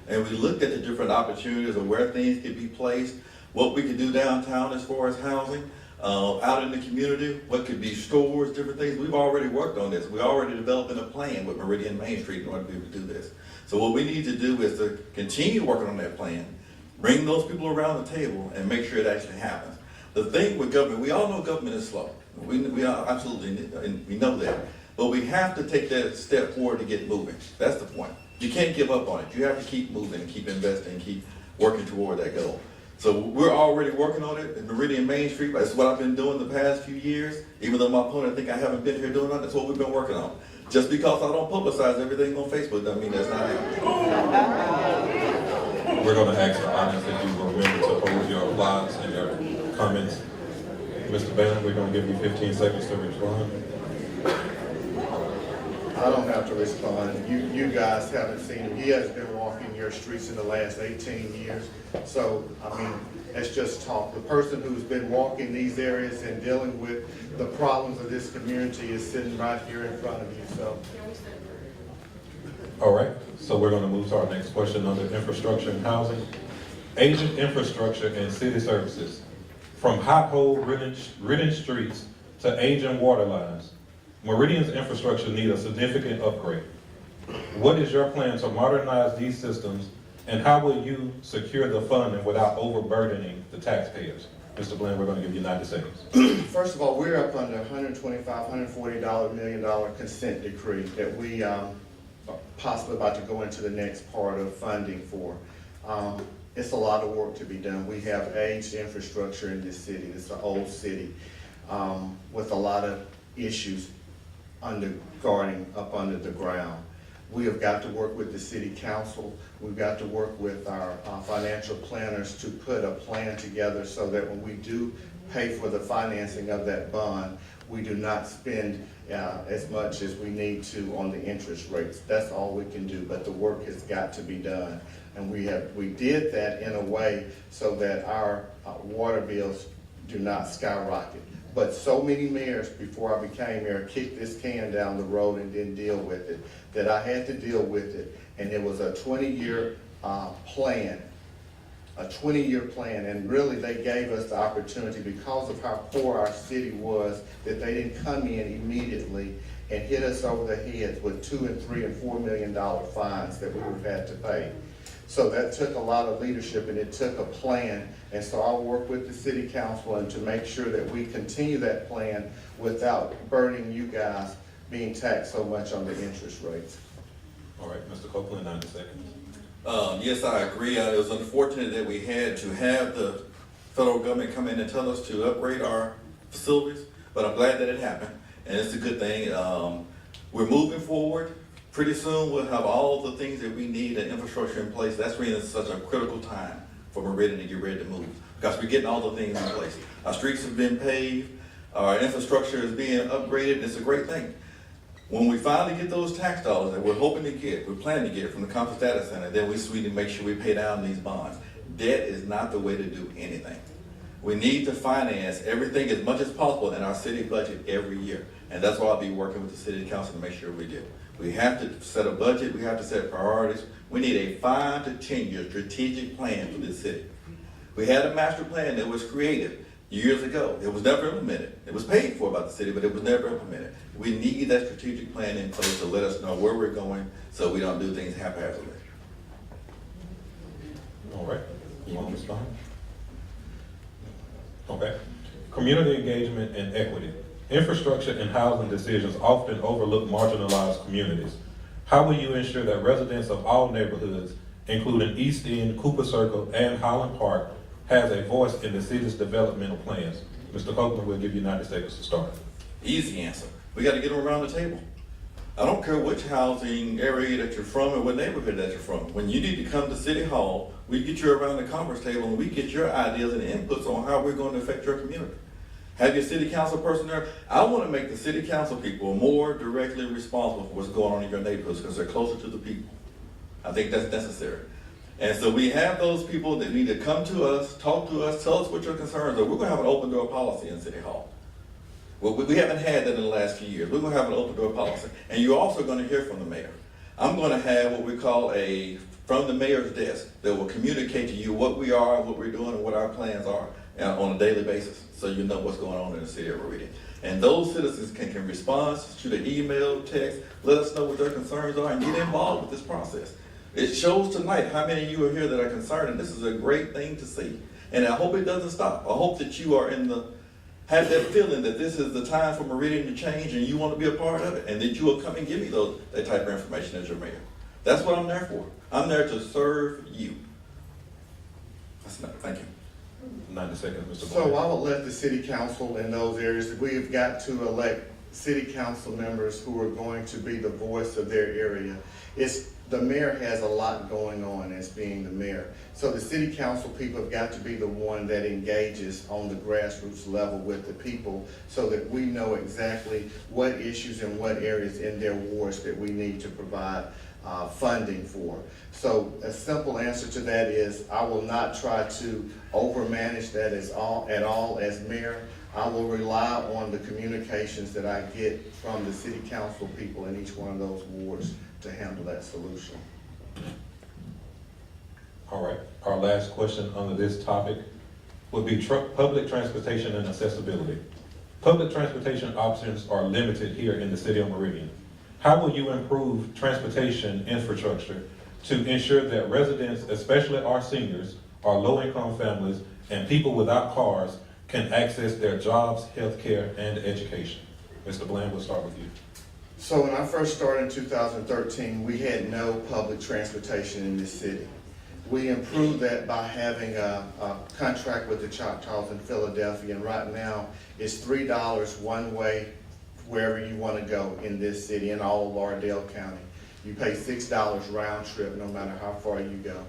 And we looked at the different opportunities of where things could be placed, what we could do downtown as far as housing, out in the community, what could be stores, different things. We've already worked on this. We're already developing a plan with Meridian Main Street in order to be able to do this. So what we need to do is to continue working on that plan, bring those people around the table, and make sure it actually happens. The thing with government, we all know government is slow. We are absolutely, and we know that. But we have to take that step forward to get moving. That's the point. You can't give up on it. You have to keep moving and keep investing and keep working toward that goal. So we're already working on it in Meridian Main Street. That's what I've been doing the past few years. Even though my opponent think I haven't been here doing that, that's what we've been working on. Just because I don't publicize everything on Facebook doesn't mean that's not happening. We're going to ask the audience that you will remember to hold your applause and your comments. Mr. Bannon, we're going to give you 15 seconds to respond. I don't have to respond. You guys haven't seen him. He has been walking your streets in the last 18 years. So, I mean, that's just talk. The person who's been walking these areas and dealing with the problems of this community is sitting right here in front of you. So, All right, so we're going to move to our next question under infrastructure and housing. Aging infrastructure and city services. From pothole ridden streets to aging water lines, Meridian's infrastructure needs a significant upgrade. What is your plan to modernize these systems, and how will you secure the funding without overburdening the taxpayers? Mr. Bland, we're going to give you 90 seconds. first of all, we're up under $125, $140 million consent decree that we are possibly about to go into the next part of funding for. It's a lot of work to be done. We have aged infrastructure in this city. It's an old city with a lot of issues underguarding up under the ground. We have got to work with the city council. We've got to work with our financial planners to put a plan together so that when we do pay for the financing of that bond, we do not spend as much as we need to on the interest rates. That's all we can do, but the work has got to be done. And we did that in a way so that our water bills do not skyrocket. But so many mayors before I became mayor kicked this can down the road and didn't deal with it, that I had to deal with it. And it was a 20-year plan, and really they gave us the opportunity because of how poor our city was, that they didn't come in immediately and hit us over the heads with $2 and $3 and $4 million fines that we would have had to pay. So that took a lot of leadership, and it took a plan. And so I'll work with the city council and to make sure that we continue that plan without burdening you guys being taxed so much on the interest rates. All right, Mr. Copeland, 90 seconds. Yes, I agree. It was unfortunate that we had to have the federal government come in and tell us to upgrade our facilities, but I'm glad that it happened, and it's a good thing. We're moving forward. Pretty soon we'll have all the things that we need and infrastructure in place. That's really such a critical time for Meridian to get ready to move, because we're getting all the things in place. Our streets have been paved, our infrastructure is being upgraded. It's a great thing. When we finally get those tax dollars that we're hoping to get, we're planning to get from the Conference Data Center, then we need to make sure we pay down these bonds. Debt is not the way to do anything. We need to finance everything as much as possible in our city budget every year. And that's why I'll be working with the city council to make sure we do. We have to set a budget, we have to set priorities. We need a 5 to 10 year strategic plan for this city. We had a master plan that was created years ago. It was never implemented. It was paid for by the city, but it was never implemented. We need that strategic plan in place to let us know where we're going so we don't do things haphazardly. All right, you want to respond? Okay. Community engagement and equity. Infrastructure and housing decisions often overlook marginalized communities. How will you ensure that residents of all neighborhoods, including East End, Cooper Circle, and Highland Park, has a voice in the city's developmental plans? Mr. Copeland, we'll give you 90 seconds to start. Easy answer. We got to get them around the table. I don't care which housing area that you're from or what neighborhood that you're from. When you need to come to City Hall, we get you around the conference table and we get your ideas and inputs on how we're going to affect your community. Have your city council person there. I want to make the city council people more directly responsible for what's going on in your neighborhoods because they're closer to the people. I think that's necessary. And so we have those people that need to come to us, talk to us, tell us what your concerns are. We're going to have an open door policy in City Hall. Well, we haven't had that in the last few years. We're going to have an open door policy. And you're also going to hear from the mayor. I'm going to have what we call a from the mayor's desk that will communicate to you what we are, what we're doing, and what our plans are on a daily basis, so you know what's going on in the city of Meridian. And those citizens can respond, shoot an email, text, let us know what their concerns are, and get involved with this process. It shows tonight how many of you are here that are concerned, and this is a great thing to see. And I hope it doesn't stop. I hope that you are have that feeling that this is the time for Meridian to change and you want to be a part of it, and that you will come and give me that type of information as your mayor. That's what I'm there for. I'm there to serve you. Thank you. 90 seconds, Mr. So I will let the city council in those areas, we have got to elect city council members who are going to be the voice of their area. The mayor has a lot going on as being the mayor. So the city council people have got to be the one that engages on the grassroots level with the people so that we know exactly what issues and what areas in their wards that we need to provide funding for. So a simple answer to that is I will not try to overmanage that at all as mayor. I will rely on the communications that I get from the city council people in each one of those wards to handle that solution. All right, our last question under this topic would be public transportation and accessibility. Public transportation options are limited here in the city of Meridian. How will you improve transportation infrastructure to ensure that residents, especially our seniors, our low-income families, and people without cars can access their jobs, healthcare, and education? Mr. Bland, we'll start with you. So when I first started in 2013, we had no public transportation in this city. We improved that by having a contract with the Choctaws in Philadelphia, and right now it's $3 one way wherever you want to go in this city, in all of Lauderdale County. You pay $6 round trip no matter how far you go.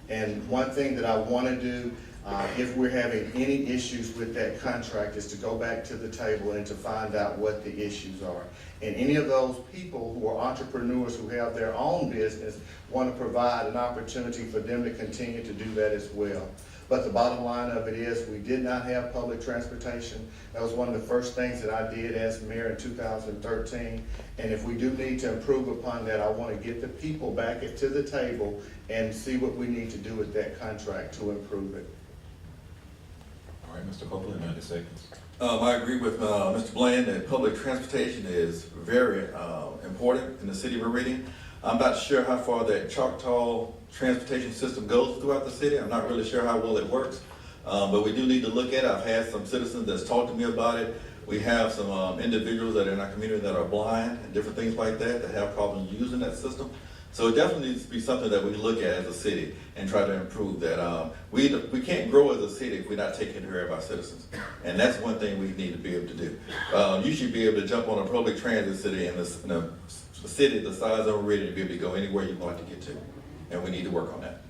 And one thing that I want to do if we're having any issues with that contract, is to go back to the table and to find out what the issues are. And any of those people who are entrepreneurs who have their own business want to provide an opportunity for them to continue to do that as well. But the bottom line of it is we did not have public transportation. That was one of the first things that I did as mayor in 2013. And if we do need to improve upon that, I want to get the people back to the table and see what we need to do with that contract to improve it. All right, Mr. Copeland, 90 seconds. I agree with Mr. Bland that public transportation is very important in the city of Meridian. I'm not sure how far that Choctaw transportation system goes throughout the city. I'm not really sure how well it works, but we do need to look at it. I've had some citizens that's talked to me about it. We have some individuals that are in our community that are blind and different things like that have problems using that system. So it definitely needs to be something that we look at as a city and try to improve that. We can't grow as a city if we're not taking care of our citizens. And that's one thing we need to be able to do. You should be able to jump on a public transit city in a city the size of Meridian to be able to go anywhere you want to get to. And we need to work on that.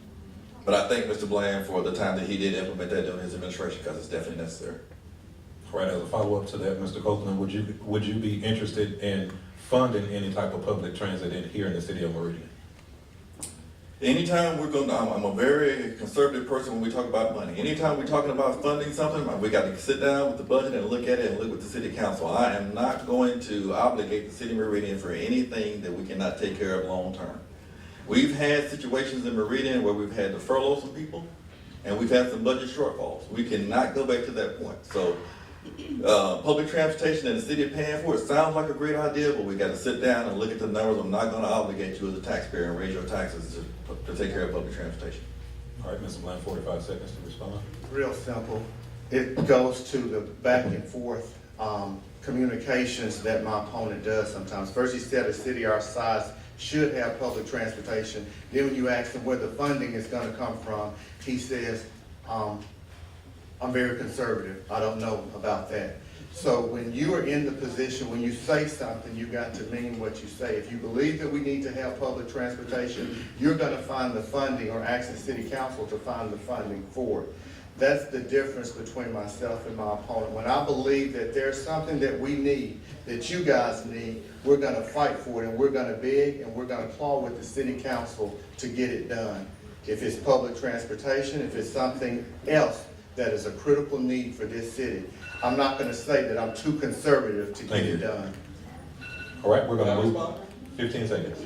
But I thank Mr. Bland for the time that he did implement that during his administration, because it's definitely necessary. All right, as a follow-up to that, Mr. Copeland, would you be interested in funding any type of public transit here in the city of Meridian? Anytime I'm a very conservative person when we talk about money. Anytime we're talking about funding something, we got to sit down with the budget and look at it and look with the city council. I am not going to obligate the city of Meridian for anything that we cannot take care of long term. We've had situations in Meridian where we've had to furlough some people and we've had some budget shortfalls. We cannot go back to that point. So public transportation and the city paying for it sounds like a great idea, but we got to sit down and look at the numbers. I'm not going to obligate you as a taxpayer and raise your taxes to take care of public transportation. All right, Mr. Bland, 45 seconds to respond. Real simple. It goes to the back and forth communications that my opponent does sometimes. First he said a city our size should have public transportation. Then when you ask him where the funding is going to come from, he says, I'm very conservative. I don't know about that. So when you are in the position, when you say something, you got to mean what you say. If you believe that we need to have public transportation, you're going to find the funding or ask the city council to find the funding for it. That's the difference between myself and my opponent. When I believe that there's something that we need, that you guys need, we're going to fight for it, and we're going to beg, and we're going to claw with the city council to get it done. If it's public transportation, if it's something else that is a critical need for this city, I'm not going to say that I'm too conservative to get it done. All right, we're going to move. 15 seconds.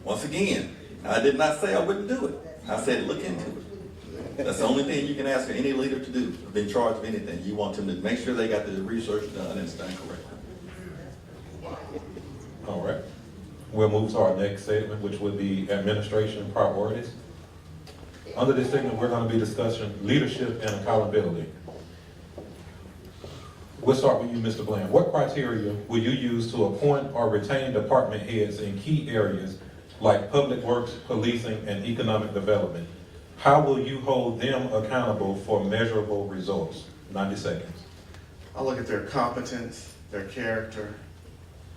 Once again, I did not say I wouldn't do it. I said look into it. That's the only thing you can ask any leader to do, in charge of anything. You want them to make sure they got the research done and it's done correctly. All right. We'll move to our next segment, which would be administration priorities. Under this segment, we're going to be discussing leadership and accountability. We'll start with you, Mr. Bland. What criteria will you use to appoint or retain department heads in key areas like public works, policing, and economic development? How will you hold them accountable for measurable results? 90 seconds. I look at their competence, their character,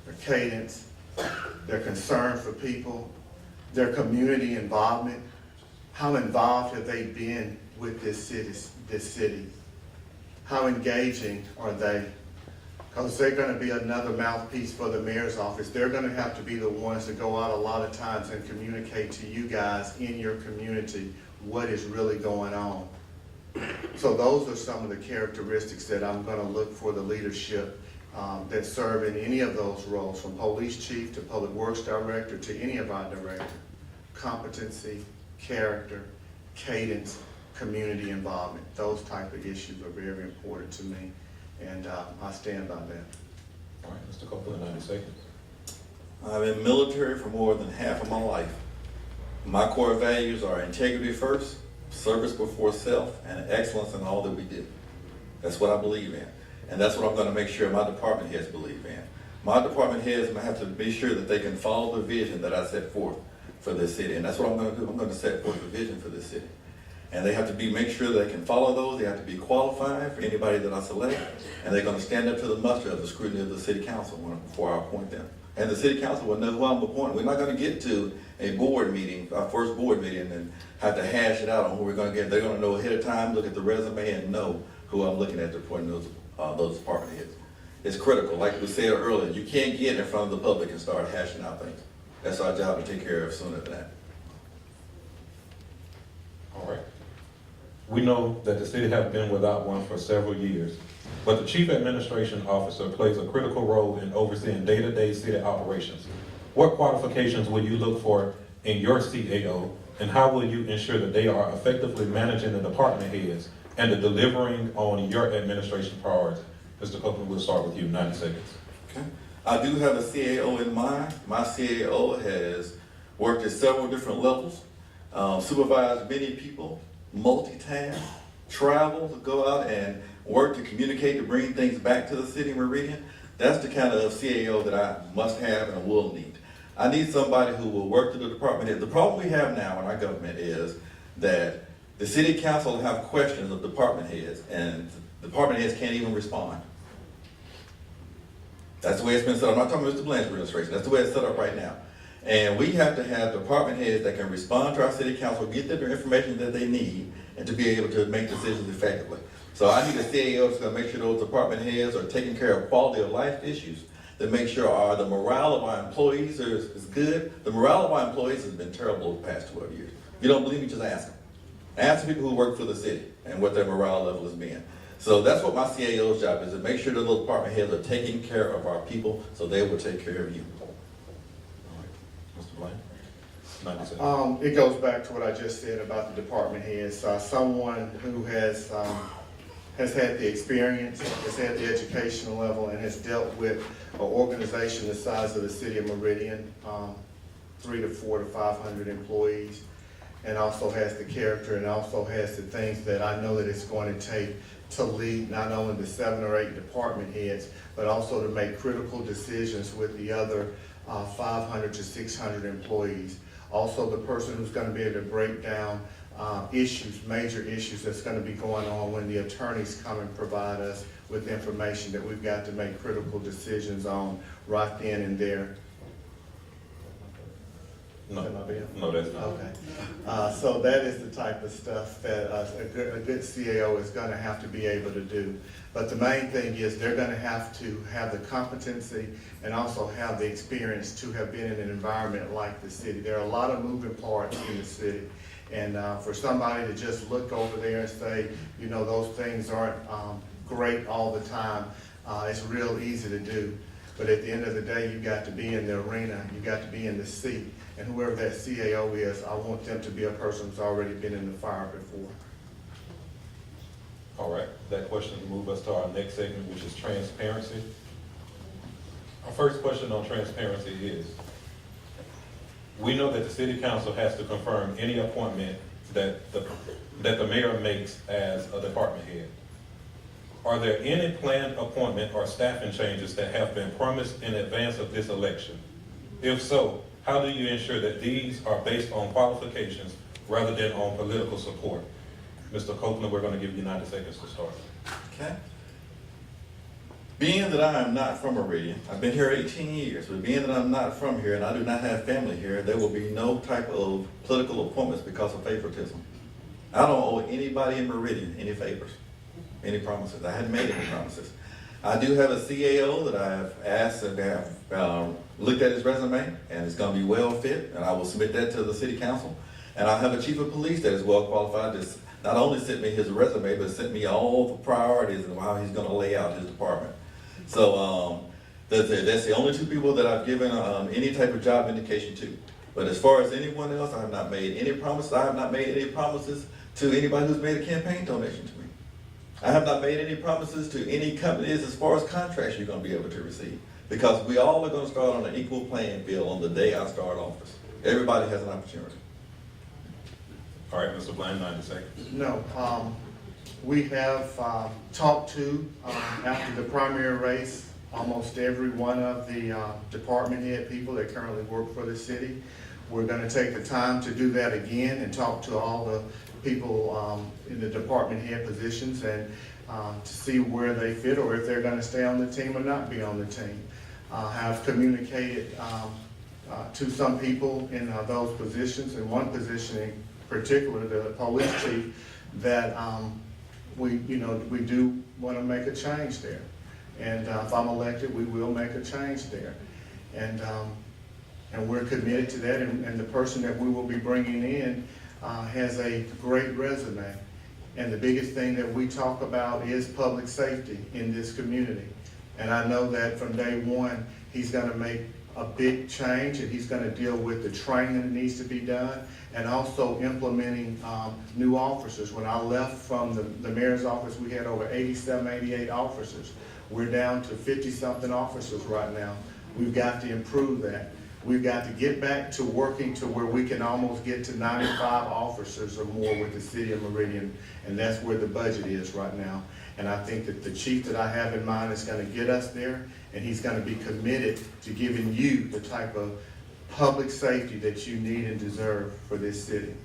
their cadence, their concern for people, their community involvement. How involved have they been with this city? How engaging are they? Because they're going to be another mouthpiece for the mayor's office. They're going to have to be the ones that go out a lot of times and communicate to you guys in your community what is really going on. So those are some of the characteristics that I'm going to look for the leadership that serve in any of those roles, from police chief to public works director to any of our directors. Competency, character, cadence, community involvement. Those type of issues are very important to me, and I stand by that. All right, Mr. Copeland, 90 seconds. I've been military for more than half of my life. My core values are integrity first, service before self, and excellence in all that we do. That's what I believe in. And that's what I'm going to make sure my department heads believe in. My department heads have to be sure that they can follow the vision that I set forth for this city. And that's what I'm going to do. I'm going to set forth the vision for this city. And they have to make sure they can follow those. They have to be qualified for anybody that I select. And they're going to stand up to the muster of the scrutiny of the city council before I appoint them. and the city council will know who I'm appointing. We're not gonna get to a board meeting, our first board meeting, and have to hash it out on who we're gonna get. They're gonna know ahead of time, look at the resume, and know who I'm looking at to appoint those department heads. It's critical, like we said earlier, you can't get in front of the public and start hashing out things. That's our job to take care of sooner than that. All right. We know that the city has been without one for several years, but the chief administration officer plays a critical role in overseeing day-to-day city operations. What qualifications will you look for in your CAO, and how will you ensure that they are effectively managing the department heads and delivering on your administration priorities? Mr. Copeland, we'll start with you, 90 seconds. Okay. I do have a CAO in mind. My CAO has worked at several different levels, supervised many people, multitask, travel to go out and work to communicate, to bring things back to the city of Meridian. That's the kind of CAO that I must have and will need. I need somebody who will work through the department head. The problem we have now in our government is that the city council will have questions of department heads, and department heads can't even respond. That's the way it's been set up. I'm not talking about Mr. Bland's administration. That's the way it's set up right now. And we have to have department heads that can respond to our city council, get them the information that they need, and to be able to make decisions effectively. So I need a CAO that's going to make sure those department heads are taking care of quality of life issues, to make sure the morale of our employees is good. The morale of our employees has been terrible over the past 12 years. If you don't believe me, just ask them. Ask the people who work for the city and what their morale level has been. So that's what my CAO's job is, to make sure that those department heads are taking care of our people so they will take care of you. All right. Mr. Bland, 90 seconds. It goes back to what I just said about the department heads. Someone who has had the experience, has had the educational level, and has dealt with an organization the size of the city of Meridian, 300 to 400 to 500 employees, and also has the character and also has the things that I know that it's going to take to lead not only the 7 or 8 department heads, but also to make critical decisions with the other 500 to 600 employees. Also the person who's going to be able to break down issues, major issues that's going to be going on when the attorneys come and provide us with information that we've got to make critical decisions on right then and there. No, no, that's not. Okay. So that is the type of stuff that a good CAO is going to have to be able to do. But the main thing is they're going to have the competency and also have the experience to have been in an environment like the city. There are a lot of moving parts in the city. And for somebody to just look over there and say, you know, those things aren't great all the time, it's real easy to do. But at the end of the day, you've got to be in the arena, you've got to be in the seat. And whoever that CAO is, I want them to be a person who's already been in the fire before. All right, that question will move us to our next segment, which is transparency. Our first question on transparency is, we know that the city council has to confirm any appointment that the mayor makes as a department head. Are there any planned appointment or staffing changes that have been promised in advance of this election? If so, how do you ensure that these are based on qualifications rather than on political support? Mr. Copeland, we're going to give you 90 seconds to start. Okay. Being that I am not from Meridian, I've been here 18 years, but being that I'm not from here and I do not have family here, there will be no type of political appointments because of favoritism. I don't owe anybody in Meridian any favors, any promises. I hadn't made any promises. I do have a CAO that I have asked and have looked at his resume, and it's going to be well fit, and I will submit that to the city council. And I have a chief of police that is well qualified to not only sent me his resume, but sent me all the priorities and how he's going to lay out his department. So that's the only 2 people that I've given any type of job indication to. But as far as anyone else, I have not made any promises. I have not made any promises to anybody who's made a campaign donation to me. I have not made any promises to any companies as far as contracts you're going to be able to receive. Because we all are going to start on an equal playing field on the day I start office. Everybody has an opportunity. All right, Mr. Bland, 90 seconds. No, we have talked to, after the primary race, almost every one of the department head people that currently work for the city. We're going to take the time to do that again and talk to all the people in the department head positions and to see where they fit or if they're going to stay on the team or not be on the team. have communicated to some people in those positions, in one position in particular, the police chief, that we do want to make a change there. And if I'm elected, we will make a change there. And we're committed to that, and the person that we will be bringing in has a great resume. And the biggest thing that we talk about is public safety in this community. And I know that from day one, he's gonna make a big change, and he's gonna deal with the training that needs to be done, and also implementing new officers. When I left from the mayor's office, we had over 87, 88 officers. We're down to 50-something officers right now. We've got to improve that. We've got to get back to working to where we can almost get to 95 officers or more with the city of Meridian, and that's where the budget is right now. And I think that the chief that I have in mind is going to get us there, and he's going to be committed to giving you the type of public safety that you need and deserve for this city.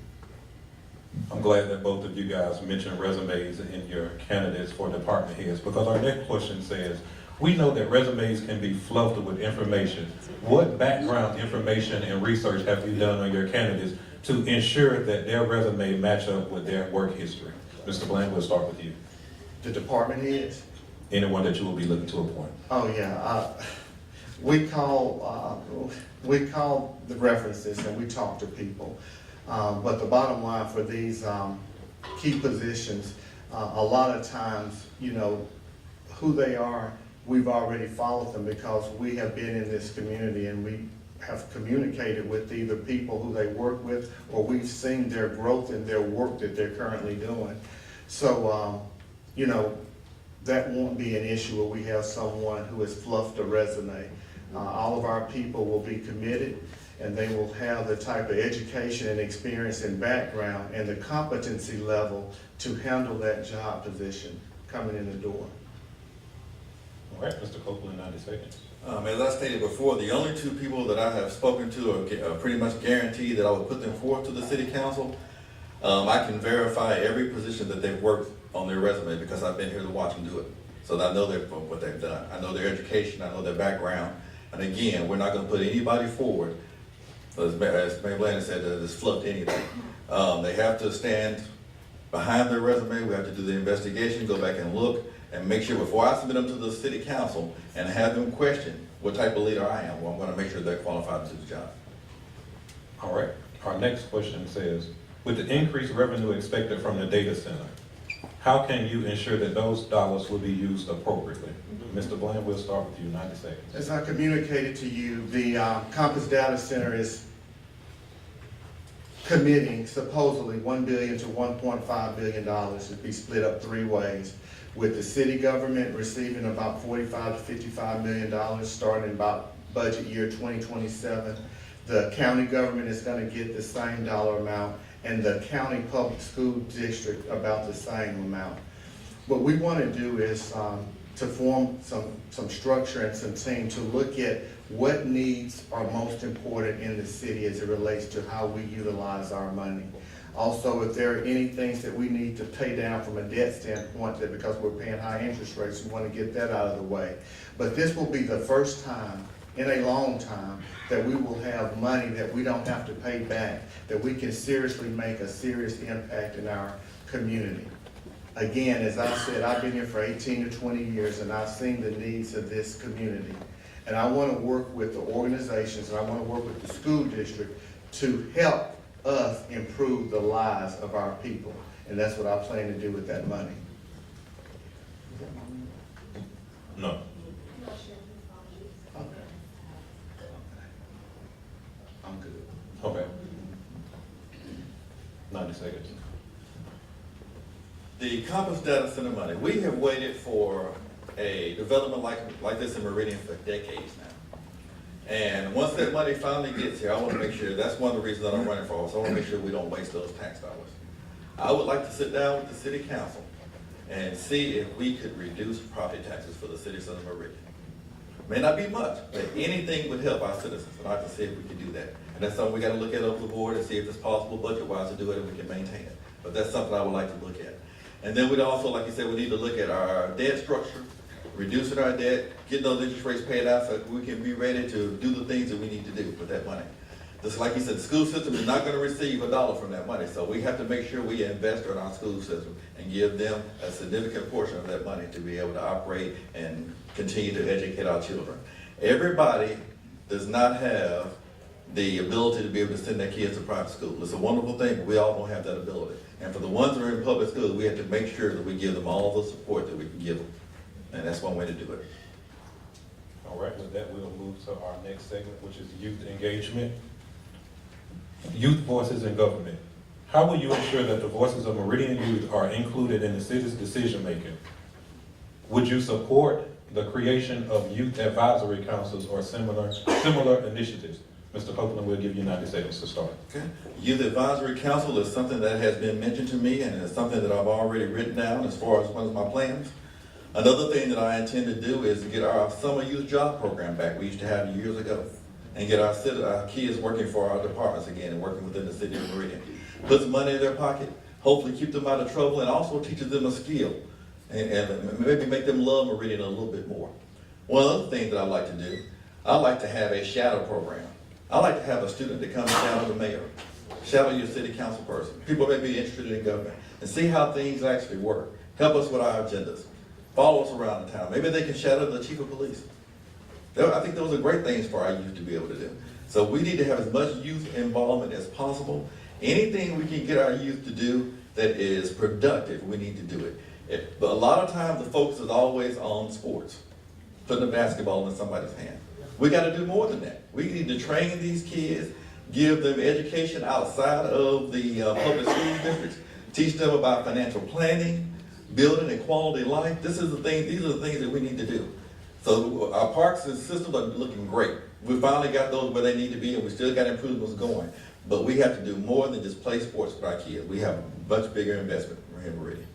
I'm glad that both of you guys mentioned resumes in your candidates for department heads, because our next question says, we know that resumes can be fluffed with information. What background information and research have you done on your candidates to ensure that their resume match up with their work history? Mr. Bland, we'll start with you. The department heads? Anyone that you will be looking to appoint. Oh, yeah. We call the references and we talk to people. But the bottom line for these key positions, a lot of times, who they are, we've already followed them because we have been in this community and we have communicated with either people who they work with, or we've seen their growth in their work that they're currently doing. So, that won't be an issue where we have someone who has fluffed a resume. All of our people will be committed, and they will have the type of education and experience and background and the competency level to handle that job position coming in the door. All right, Mr. Copeland, 90 seconds. As I stated before, the only two people that I have spoken to are pretty much guaranteed that I would put them forth to the city council. I can verify every position that they've worked on their resume because I've been here to watch them do it. So I know what they've done. I know their education, I know their background. And again, we're not gonna put anybody forward, as Mayor Bland said, that has fluffed anything. They have to stand behind their resume. We have to do the investigation, go back and look, and make sure before I submit them to the city council and have them question what type of leader I am, well, I'm gonna make sure they're qualified to do the job. All right, our next question says, with the increased revenue expected from the data center, how can you ensure that those dollars will be used appropriately? Mr. Bland, we'll start with you, 90 seconds. As I communicated to you, the Campus Data Center is committing supposedly $1 billion to $1.5 billion to be split up three ways, with the city government receiving about $45 to $55 million starting about budget year 2027. The county government is going to get the same dollar amount, and the county public school district about the same amount. What we want to do is to form some structure and some team to look at what needs are most important in the city as it relates to how we utilize our money. Also, if there are any things that we need to pay down from a debt standpoint, that because we're paying high interest rates, we want to get that out of the way. But this will be the first time in a long time that we will have money that we don't have to pay back, that we can seriously make a serious impact in our community. Again, as I said, I've been here for 18 to 20 years and I've seen the needs of this community. And I want to work with the organizations and I want to work with the school district to help us improve the lives of our people. And that's what I plan to do with that money. No. I'm good. Okay. 90 seconds. The Campus Data Center money, we have waited for a development like this in Meridian for decades now. And once that money finally gets here, I want to make sure, that's one of the reasons that I'm running for office, I want to make sure we don't waste those tax dollars. I would like to sit down with the city council and see if we could reduce property taxes for the citizens of Meridian. May not be much, but anything would help our citizens, and I'd like to see if we can do that. And that's something we got to look at over the board and see if it's possible budget-wise to do it and we can maintain it. But that's something I would like to look at. And then we'd also, like you said, we need to look at our debt structure. reducing our debt, getting those interest rates paid out so that we can be ready to do the things that we need to do with that money. Just like you said, the school system is not going to receive a dollar from that money, so we have to make sure we invest in our school system and give them a significant portion of that money to be able to operate and continue to educate our children. Everybody does not have the ability to be able to send their kids to private school. It's a wonderful thing, but we all don't have that ability. And for the ones that are in public schools, we have to make sure that we give them all the support that we can give them. And that's one way to do it. All right, with that, we'll move to our next segment, which is youth engagement. Youth voices in government. How will you ensure that the voices of Meridian youth are included in the city's decision-making? Would you support the creation of youth advisory councils or similar initiatives? Mr. Copeland, we'll give you 90 seconds to start. Okay. Youth Advisory Council is something that has been mentioned to me, and it's something that I've already written down as far as one of my plans. Another thing that I intend to do is get our summer youth job program back we used to have years ago, and get our kids working for our departments again and working within the city of Meridian. Put some money in their pocket, hopefully keep them out of trouble, and also teaches them a skill, and maybe make them love Meridian a little bit more. One other thing that I like to do, I like to have a shadow program. I like to have a student that comes shadow the mayor, shadow your city council person. People may be interested in government and see how things actually work. Help us with our agendas. Follow us around the town. Maybe they can shadow the chief of police. I think those are great things for our youth to be able to do. So we need to have as much youth involvement as possible. Anything we can get our youth to do that is productive, we need to do it. But a lot of times the focus is always on sports, putting a basketball in somebody's hand. We got to do more than that. We need to train these kids, give them education outside of the public school districts, teach them about financial planning, building a quality life. These are the things that we need to do. So our parks and systems are looking great. We finally got those where they need to be, and we still got improvements going. But we have to do more than just play sports with our kids. We have a much bigger investment here in Meridian.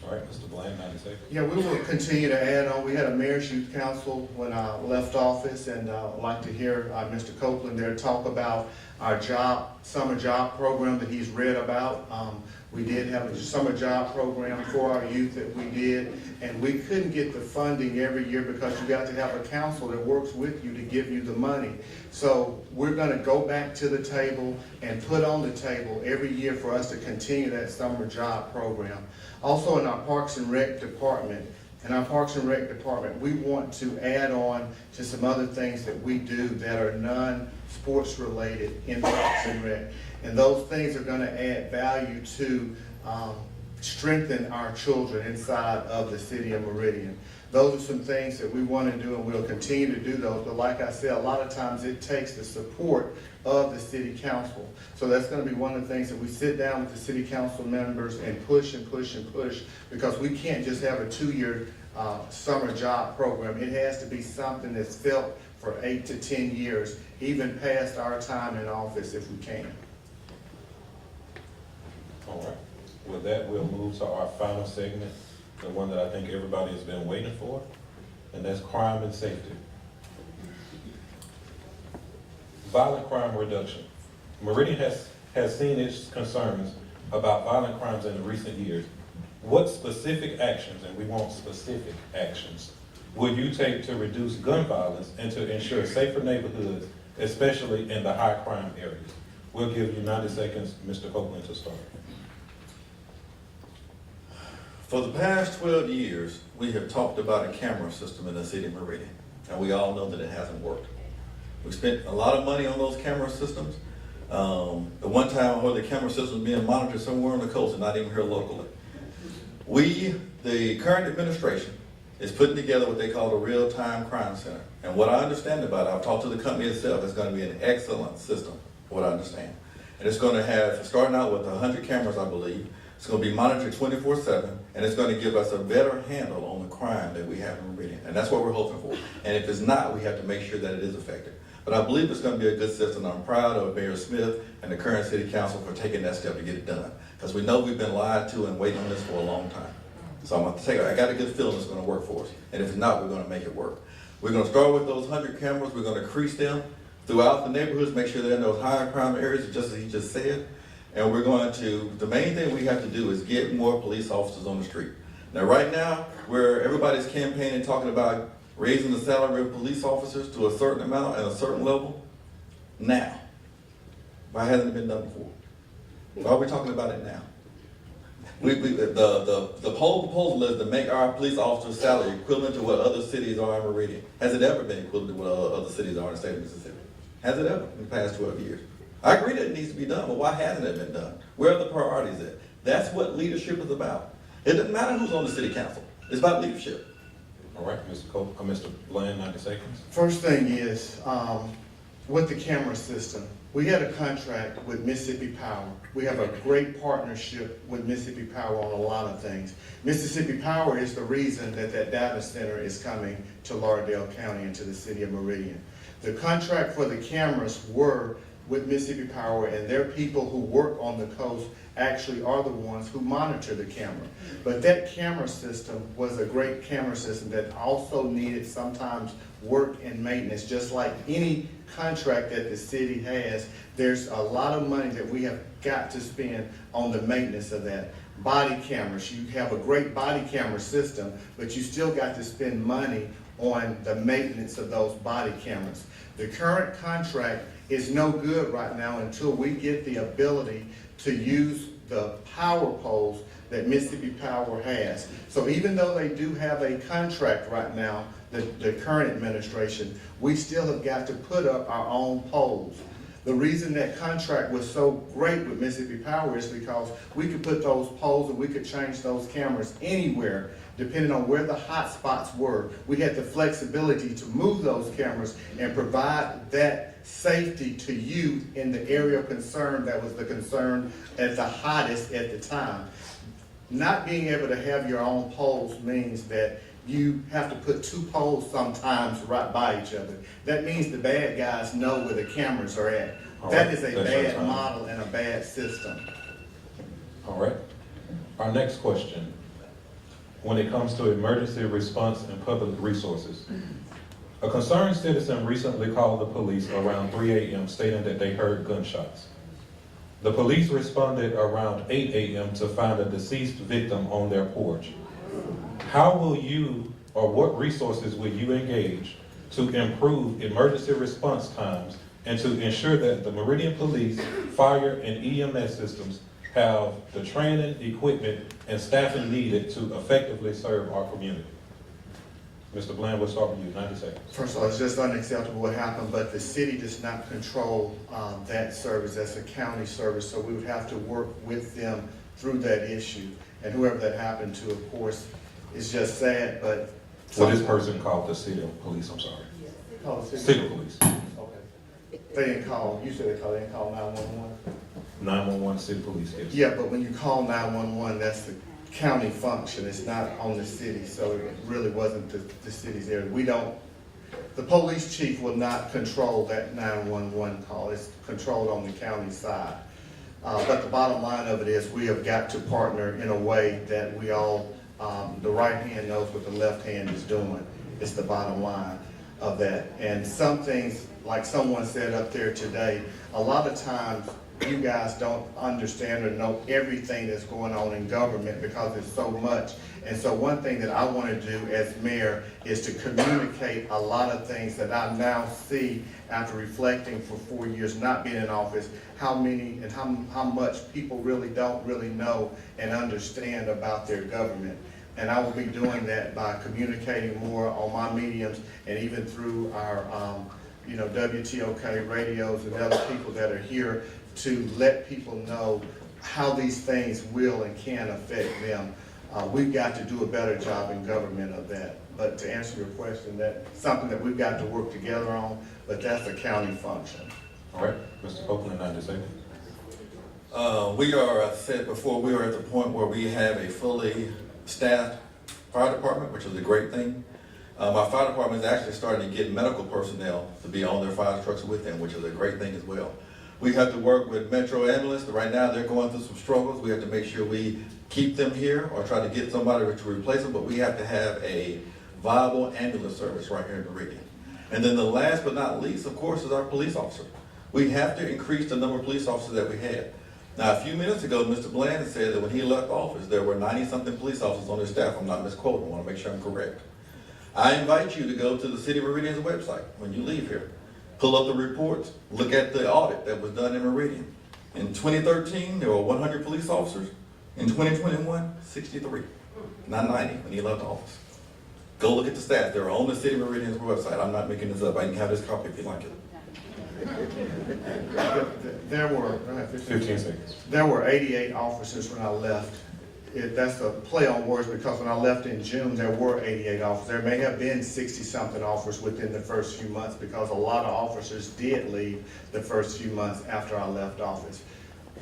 All right, Mr. Bland, 90 seconds. Yeah, we will continue to add on. We had a mayor's youth council when I left office, and I'd like to hear Mr. Copeland there talk about our summer job program that he's read about. We did have a summer job program for our youth that we did, and we couldn't get the funding every year because you got to have a council that works with you to give you the money. So we're going to go back to the table and put on the table every year for us to continue that summer job program. Also in our Parks and Rec department, we want to add on to some other things that we do that are non-sports related in Parks and Rec. And those things are going to add value to strengthen our children inside of the city of Meridian. Those are some things that we want to do, and we'll continue to do those. But like I said, a lot of times it takes the support of the city council. So that's going to be one of the things that we sit down with the city council members and push and push and push, because we can't just have a 2-year summer job program. It has to be something that's felt for 8 to 10 years, even past our time in office if we can. All right. With that, we'll move to our final segment, the one that I think everybody has been waiting for, and that's crime and safety. Violent crime reduction. Meridian has seen its concerns about violent crimes in the recent years. What specific actions, and we want specific actions, will you take to reduce gun violence and to ensure safer neighborhoods, especially in the high crime areas? We'll give you 90 seconds, Mr. Copeland, to start. For the past 12 years, we have talked about a camera system in the city of Meridian, and we all know that it hasn't worked. We spent a lot of money on those camera systems. At one time, I heard the camera system being monitored somewhere on the coast and not even here locally. The current administration, is putting together what they call the real-time crime center. And what I understand about it, I've talked to the company itself, it's going to be an excellent system, what I understand. And it's going to have, starting out with 100 cameras, I believe. It's going to be monitored 24/7, and it's going to give us a better handle on the crime that we have in Meridian. And that's what we're hoping for. And if it's not, we have to make sure that it is effective. But I believe it's going to be a good system. I'm proud of Mayor Smith and the current city council for taking that step to get it done. Because we know we've been lied to and waiting on this for a long time. So I'm going to take it. I got a good feeling it's going to work for us. And if it's not, we're going to make it work. We're going to start with those 100 cameras. We're going to increase them throughout the neighborhoods, make sure they're in those higher crime areas, just as he just said. And we're going to, the main thing we have to do is get more police officers on the street. Now, right now, where everybody's campaigning, talking about raising the salary of police officers to a certain amount at a certain level, now. Why hasn't it been done before? Why are we talking about it now? The whole proposal is to make our police officers' salary equivalent to what other cities are in Meridian. Has it ever been equivalent to what other cities are in the state of Mississippi? Has it ever in the past 12 years? I agree that it needs to be done, but why hasn't it been done? Where are the priorities at? That's what leadership is about. It doesn't matter who's on the city council. It's about leadership. All right, Mr. Bland, 90 seconds. First thing is, with the camera system, we had a contract with Mississippi Power. We have a great partnership with Mississippi Power on a lot of things. Mississippi Power is the reason that that data center is coming to Lauderdale County and to the city of Meridian. The contract for the cameras were with Mississippi Power, and their people who work on the coast actually are the ones who monitor the camera. But that camera system was a great camera system that also needed sometimes work and maintenance. Just like any contract that the city has, there's a lot of money that we have got to spend on the maintenance of that. Body cameras, you have a great body camera system, but you still got to spend money on the maintenance of those body cameras. The current contract is no good right now until we get the ability to use the power poles that Mississippi Power has. So even though they do have a contract right now, the current administration, we still have got to put up our own poles. The reason that contract was so great with Mississippi Power is because we could put those poles and we could change those cameras anywhere depending on where the hot spots were. We had the flexibility to move those cameras and provide that safety to you in the area of concern that was the concern at the hottest at the time. Not being able to have your own poles means that you have to put two poles sometimes right by each other. That means the bad guys know where the cameras are at. That is a bad model and a bad system. All right. Our next question. When it comes to emergency response and public resources, a concerned citizen recently called the police around 3 a.m. stating that they heard gunshots. The police responded around 8 a.m. to find a deceased victim on their porch. How will you, or what resources will you engage to improve emergency response times and to ensure that the Meridian Police, Fire, and EMS systems have the training, equipment, and staffing needed to effectively serve our community? Mr. Bland, we'll start with you, 90 seconds. First of all, it's just unacceptable what happened, but the city does not control that service. That's a county service, so we would have to work with them through that issue. And whoever that happened to, of course, is just sad, but. Well, this person called the city police, I'm sorry. Call the City police. Okay. They didn't call, you said they didn't call 911? 911 city police, yes. Yeah, but when you call 911, that's the county function. It's not on the city, so it really wasn't the city's area. The police chief will not control that 911 call. It's controlled on the county side. But the bottom line of it is we have got to partner in a way that we all, the right hand knows what the left hand is doing. It's the bottom line of that. And some things, like someone said up there today, a lot of times you guys don't understand or know everything that's going on in government because there's so much. And so one thing that I want to do as mayor is to communicate a lot of things that I now see after reflecting for 4 years not being in office, how many and how much people really don't really know and understand about their government. And I will be doing that by communicating more on my mediums and even through our WTOK radios and other people that are here to let people know how these things will and can affect them. We've got to do a better job in government of that. But to answer your question, that's something that we've got to work together on, but that's a county function. All right, Mr. Copeland, 90 seconds. We are, as I said before, we are at the point where we have a fully staffed fire department, which is a great thing. Our fire department is actually starting to get medical personnel to be on their fire trucks with them, which is a great thing as well. We have to work with Metro Ambulance. Right now, they're going through some struggles. We have to make sure we keep them here or try to get somebody to replace them, but we have to have a viable ambulance service right here in Meridian. And then the last but not least, of course, is our police officer. We have to increase the number of police officers that we have. Now, a few minutes ago, Mr. Bland said that when he left office, there were 90-something police officers on his staff. I'm not misquoting, I want to make sure I'm correct. I invite you to go to the City of Meridian's website when you leave here. Pull up the reports, look at the audit that was done in Meridian. In 2013, there were 100 police officers. In 2021, 63, not 90 when he left office. Go look at the stats. They're on the City of Meridian's website. I'm not making this up. I can have this copy if you like it. There were 15 seconds. There were 88 officers when I left. That's a play on words because when I left in June, there were 88 officers. There may have been 60-something officers within the first few months because a lot of officers did leave the first few months after I left office.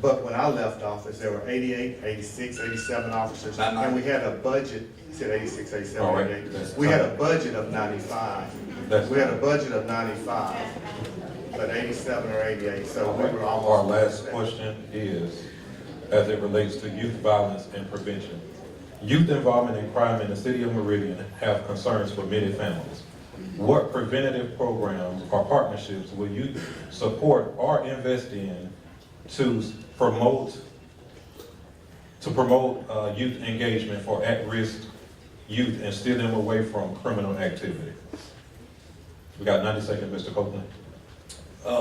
But when I left office, there were 88, 86, 87 officers, and we had a budget. He said 86, 87, All right. 88. We had a budget of 95. We had a budget of 95, but 87 or 88. So we were almost. Our last question is, as it relates to youth violence and prevention. Youth involvement in crime in the city of Meridian have concerns for many families. What preventative programs or partnerships will you support or invest in to promote youth engagement for at-risk youth and steer them away from criminal activity? We got 90 seconds, Mr. Copeland.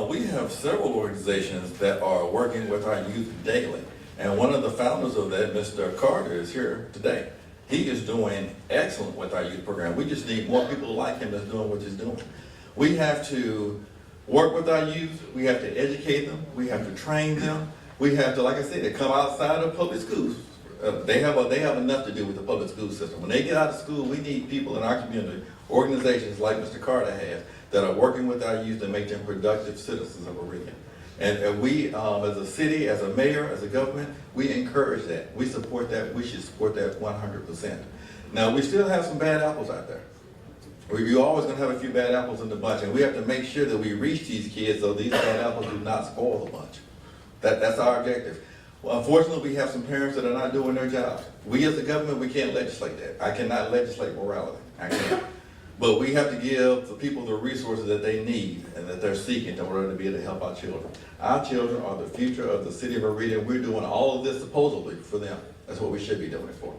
We have several organizations that are working with our youth daily. And one of the founders of that, Mr. Carter, is here today. He is doing excellent with our youth program. We just need more people like him that's doing what he's doing. We have to work with our youth. We have to educate them. We have to train them. We have to, like I said, come outside of public schools. They have enough to do with the public school system. When they get out of school, we need people in our community, organizations like Mr. Carter has, that are working with our youth to make them productive citizens of Meridian. And we, as a city, as a mayor, as a government, we encourage that. We support that. We should support that 100%. Now, we still have some bad apples out there. You're always going to have a few bad apples in the bunch, and we have to make sure that we reach these kids so these bad apples do not spoil the bunch. That's our objective. Well, unfortunately, we have some parents that are not doing their jobs. We as a government, we can't legislate that. I cannot legislate morality. I can't. But we have to give the people the resources that they need and that they're seeking in order to be able to help our children. Our children are the future of the city of Meridian. We're doing all of this supposedly for them. That's what we should be doing it for.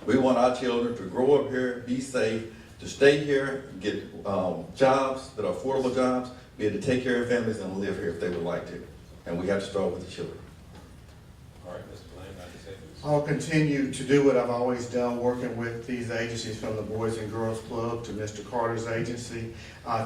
We want our children to grow up here, be safe, to stay here, get jobs that are affordable jobs, be able to take care of families and live here if they would like to. And we have to start with the children. All right, Mr. Bland, 90 seconds. I'll continue to do what I've always done, working with these agencies from the Boys and Girls Club to Mr. Carter's agency,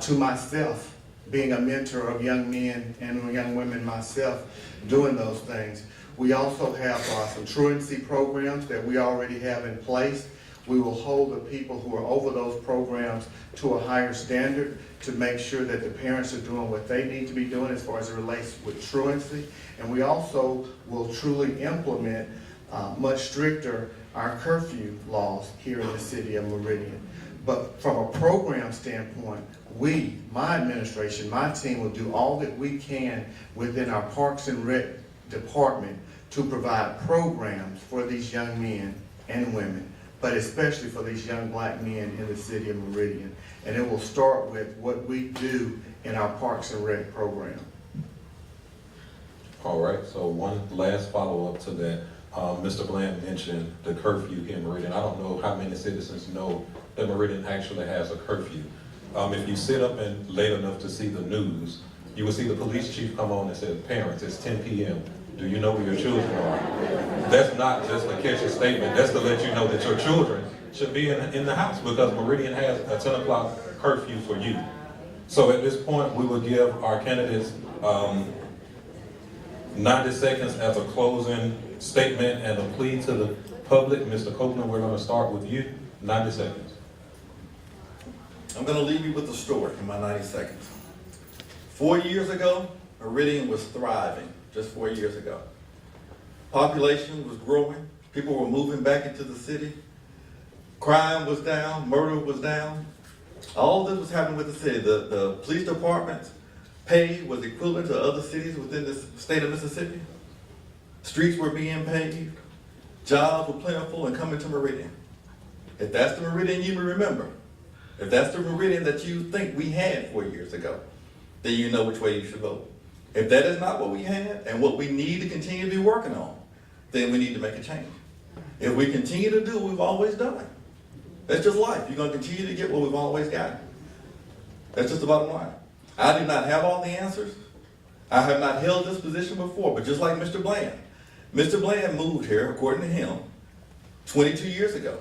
to myself, being a mentor of young men and young women myself, doing those things. We also have some truancy programs that we already have in place. We will hold the people who are over those programs to a higher standard to make sure that the parents are doing what they need to be doing as far as it relates with truancy. And we also will truly implement much stricter our curfew laws here in the city of Meridian. But from a program standpoint, my administration, my team will do all that we can within our Parks and Rec department to provide programs for these young men and women, but especially for these young black men in the city of Meridian. And it will start with what we do in our Parks and Rec program. All right, so one last follow-up to that. Mr. Bland mentioned the curfew here in Meridian. I don't know how many citizens know that Meridian actually has a curfew. If you sit up and late enough to see the news, you will see the police chief come on and say, parents, it's 10 p.m. Do you know where your children are? That's not just a catchy statement. That's to let you know that your children should be in the house because Meridian has a 10 o'clock curfew for you. So at this point, we will give our candidates 90 seconds as a closing statement and a plea to the public. Mr. Copeland, we're going to start with you. 90 seconds. I'm going to leave you with a story in my 90 seconds. 4 years ago, Meridian was thriving, just 4 years ago. Population was growing. People were moving back into the city. Crime was down. Murder was down. All this was happening with the city. The police department's pay was equivalent to other cities within the state of Mississippi. Streets were being paved. Jobs were plentiful and coming to Meridian. If that's the Meridian you remember, if that's the Meridian that you think we had 4 years ago, then you know which way you should vote. If that is not what we had and what we need to continue to be working on, then we need to make a change. If we continue to do what we've always done, that's just life. You're going to continue to get what we've always gotten. That's just the bottom line. I do not have all the answers. I have not held this position before, but just like Mr. Bland moved here, according to him, 22 years ago.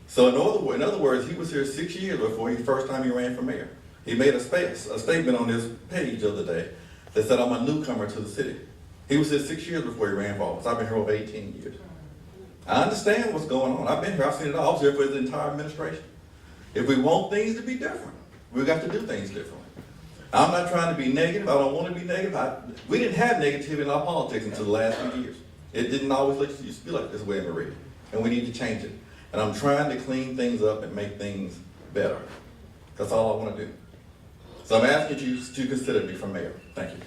So in other words, he was here 6 years before the first time he ran for mayor. He made a statement on his page the other day that said, I'm a newcomer to the city. He was here 6 years before he ran for office. I've been here over 18 years. I understand what's going on. I've been here, I've seen it all. I was here for his entire administration. If we want things to be different, we've got to do things differently. I'm not trying to be negative. I don't want to be negative. We didn't have negativity in our politics until the last few years. It didn't always used to be like this way in Maria, and we need to change it. And I'm trying to clean things up and make things better. That's all I want to do. So I'm asking you to consider me for mayor. Thank you.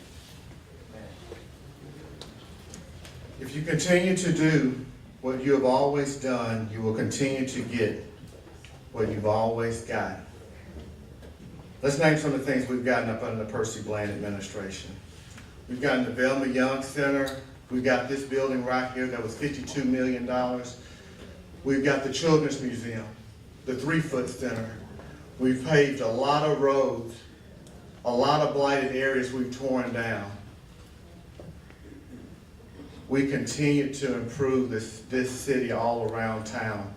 If you continue to do what you have always done, you will continue to get what you've always gotten. Let's name some of the things we've gotten up under the Percy Bland administration. We've gotten the Velma Young Center. We've got this building right here that was $52 million. We've got the Children's Museum, the 3-Foot Center. We've paved a lot of roads, a lot of blighted areas we've torn down. We continue to improve this city all around town.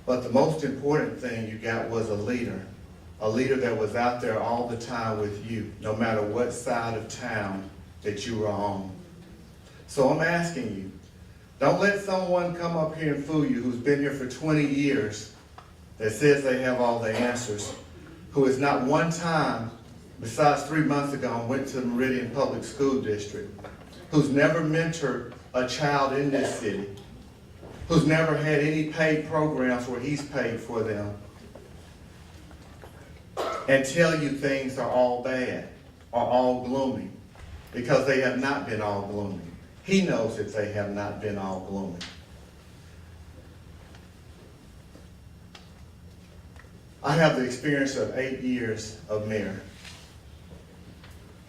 But the most important thing you got was a leader that was out there all the time with you, no matter what side of town that you were on. So I'm asking you, don't let someone come up here and fool you who's been here for 20 years that says they have all the answers, who has not one time, besides 3 months ago, went to the Meridian Public School District, who's never mentored a child in this city, who's never had any paid programs where he's paid for them, and tell you things are all bad or all gloomy, because they have not been all gloomy. He knows that they have not been all gloomy. I have the experience of 8 years of mayor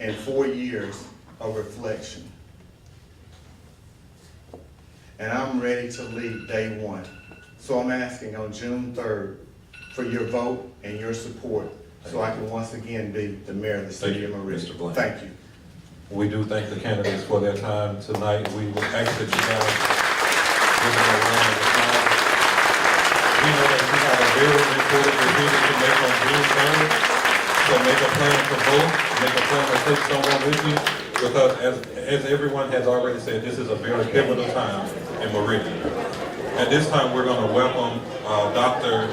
and 4 years of reflection. And I'm ready to lead day one. So I'm asking on June 3rd for your vote and your support so I can once again be the mayor of the city of Meridian. Mr. Bland. Thank you. We do thank the candidates for their time tonight. We would ask that you guys give them a round of applause. We know that you have a very important decision to make on June 3rd. So make a plan to vote, make a plan to take someone with you, because as everyone has already said, this is a very pivotal time in Meridian. At this time, we're going to welcome Dr.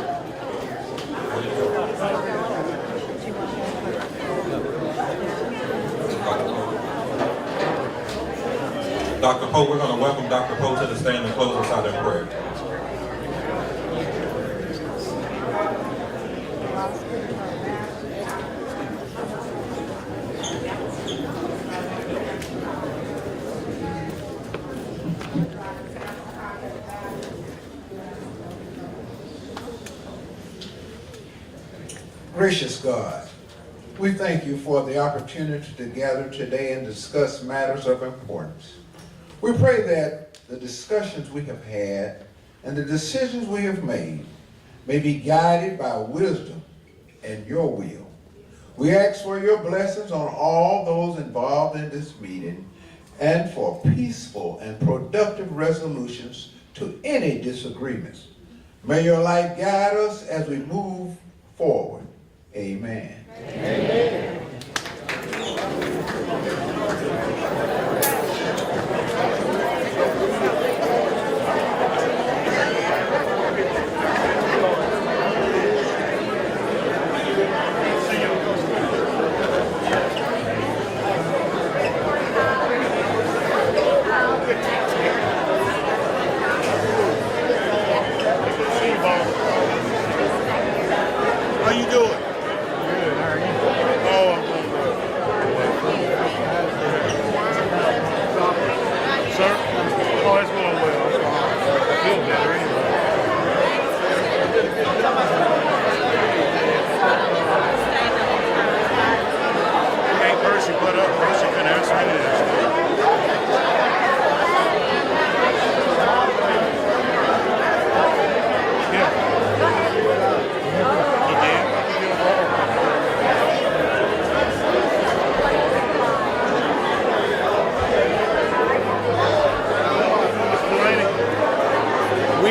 Poe. We're going to welcome Dr. Poe to the stand and close us out in prayer. Gracious God, we thank you for the opportunity to gather today and discuss matters of importance. We pray that the discussions we have had and the decisions we have made may be guided by wisdom and your will. We ask for your blessings on all those involved in this meeting and for peaceful and productive resolutions to any disagreements. May your light guide us as we move forward. Amen. Amen. How you doing? Good, how are you? Oh, I'm doing good.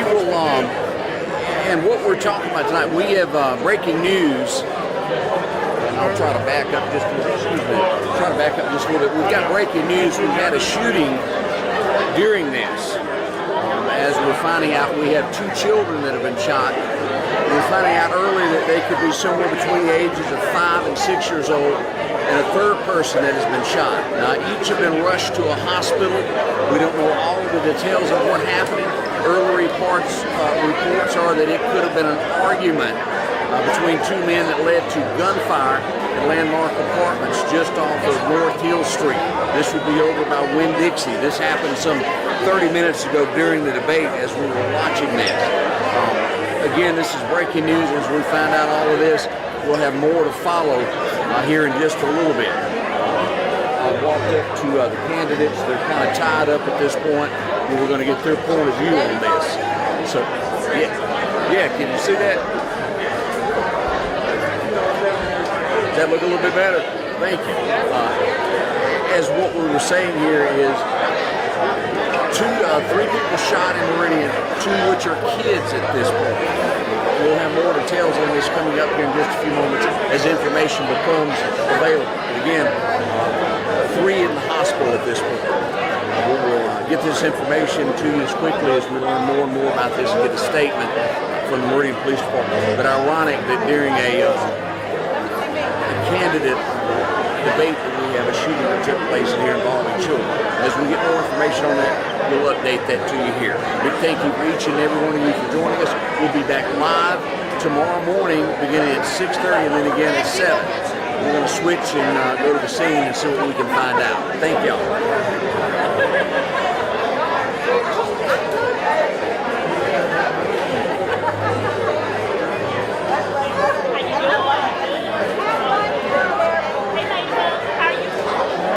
we will, and what we're talking about tonight, we have breaking news. And I'll try to back up just a little bit. We've got breaking news. We've had a shooting during this. As we're finding out, we have 2 children that have been shot. We're finding out early that they could be somewhere between the ages of 5 and 6 years old, and a third person that has been shot. Now, each have been rushed to a hospital. We don't know all of the details of what happened. Early reports are that it could have been an argument between 2 men that led to gunfire at Landmark Apartments just off of North Hill Street. This would be over by Winn-Dixie. This happened some 30 minutes ago during the debate as we were watching this. Again, this is breaking news. As we find out all of this, we'll have more to follow here in just a little bit. I walked up to the candidates. They're kind of tied up at this point. We're going to get their point of view on this. So, yeah, can you see that? Does that look a little bit better? Thank you. As what we were saying here is 3 people shot in Meridian, 2 which are kids at this point. We'll have more details on this coming up here in just a few moments as information becomes available. But again, 3 in the hospital at this point. We will get this information to you as quickly as we learn more and more about this and get a statement from the Meridian Police Department. But ironic that during a candidate debate that we have a shooting that took place in here involving children. As we get more information on that, we'll update that to you here. Big thank you for each and every one of you for joining us. We'll be back live tomorrow morning beginning at 6:30 and then again at 7. We're going to switch and go to the scene and see what we can find out. Thank y'all.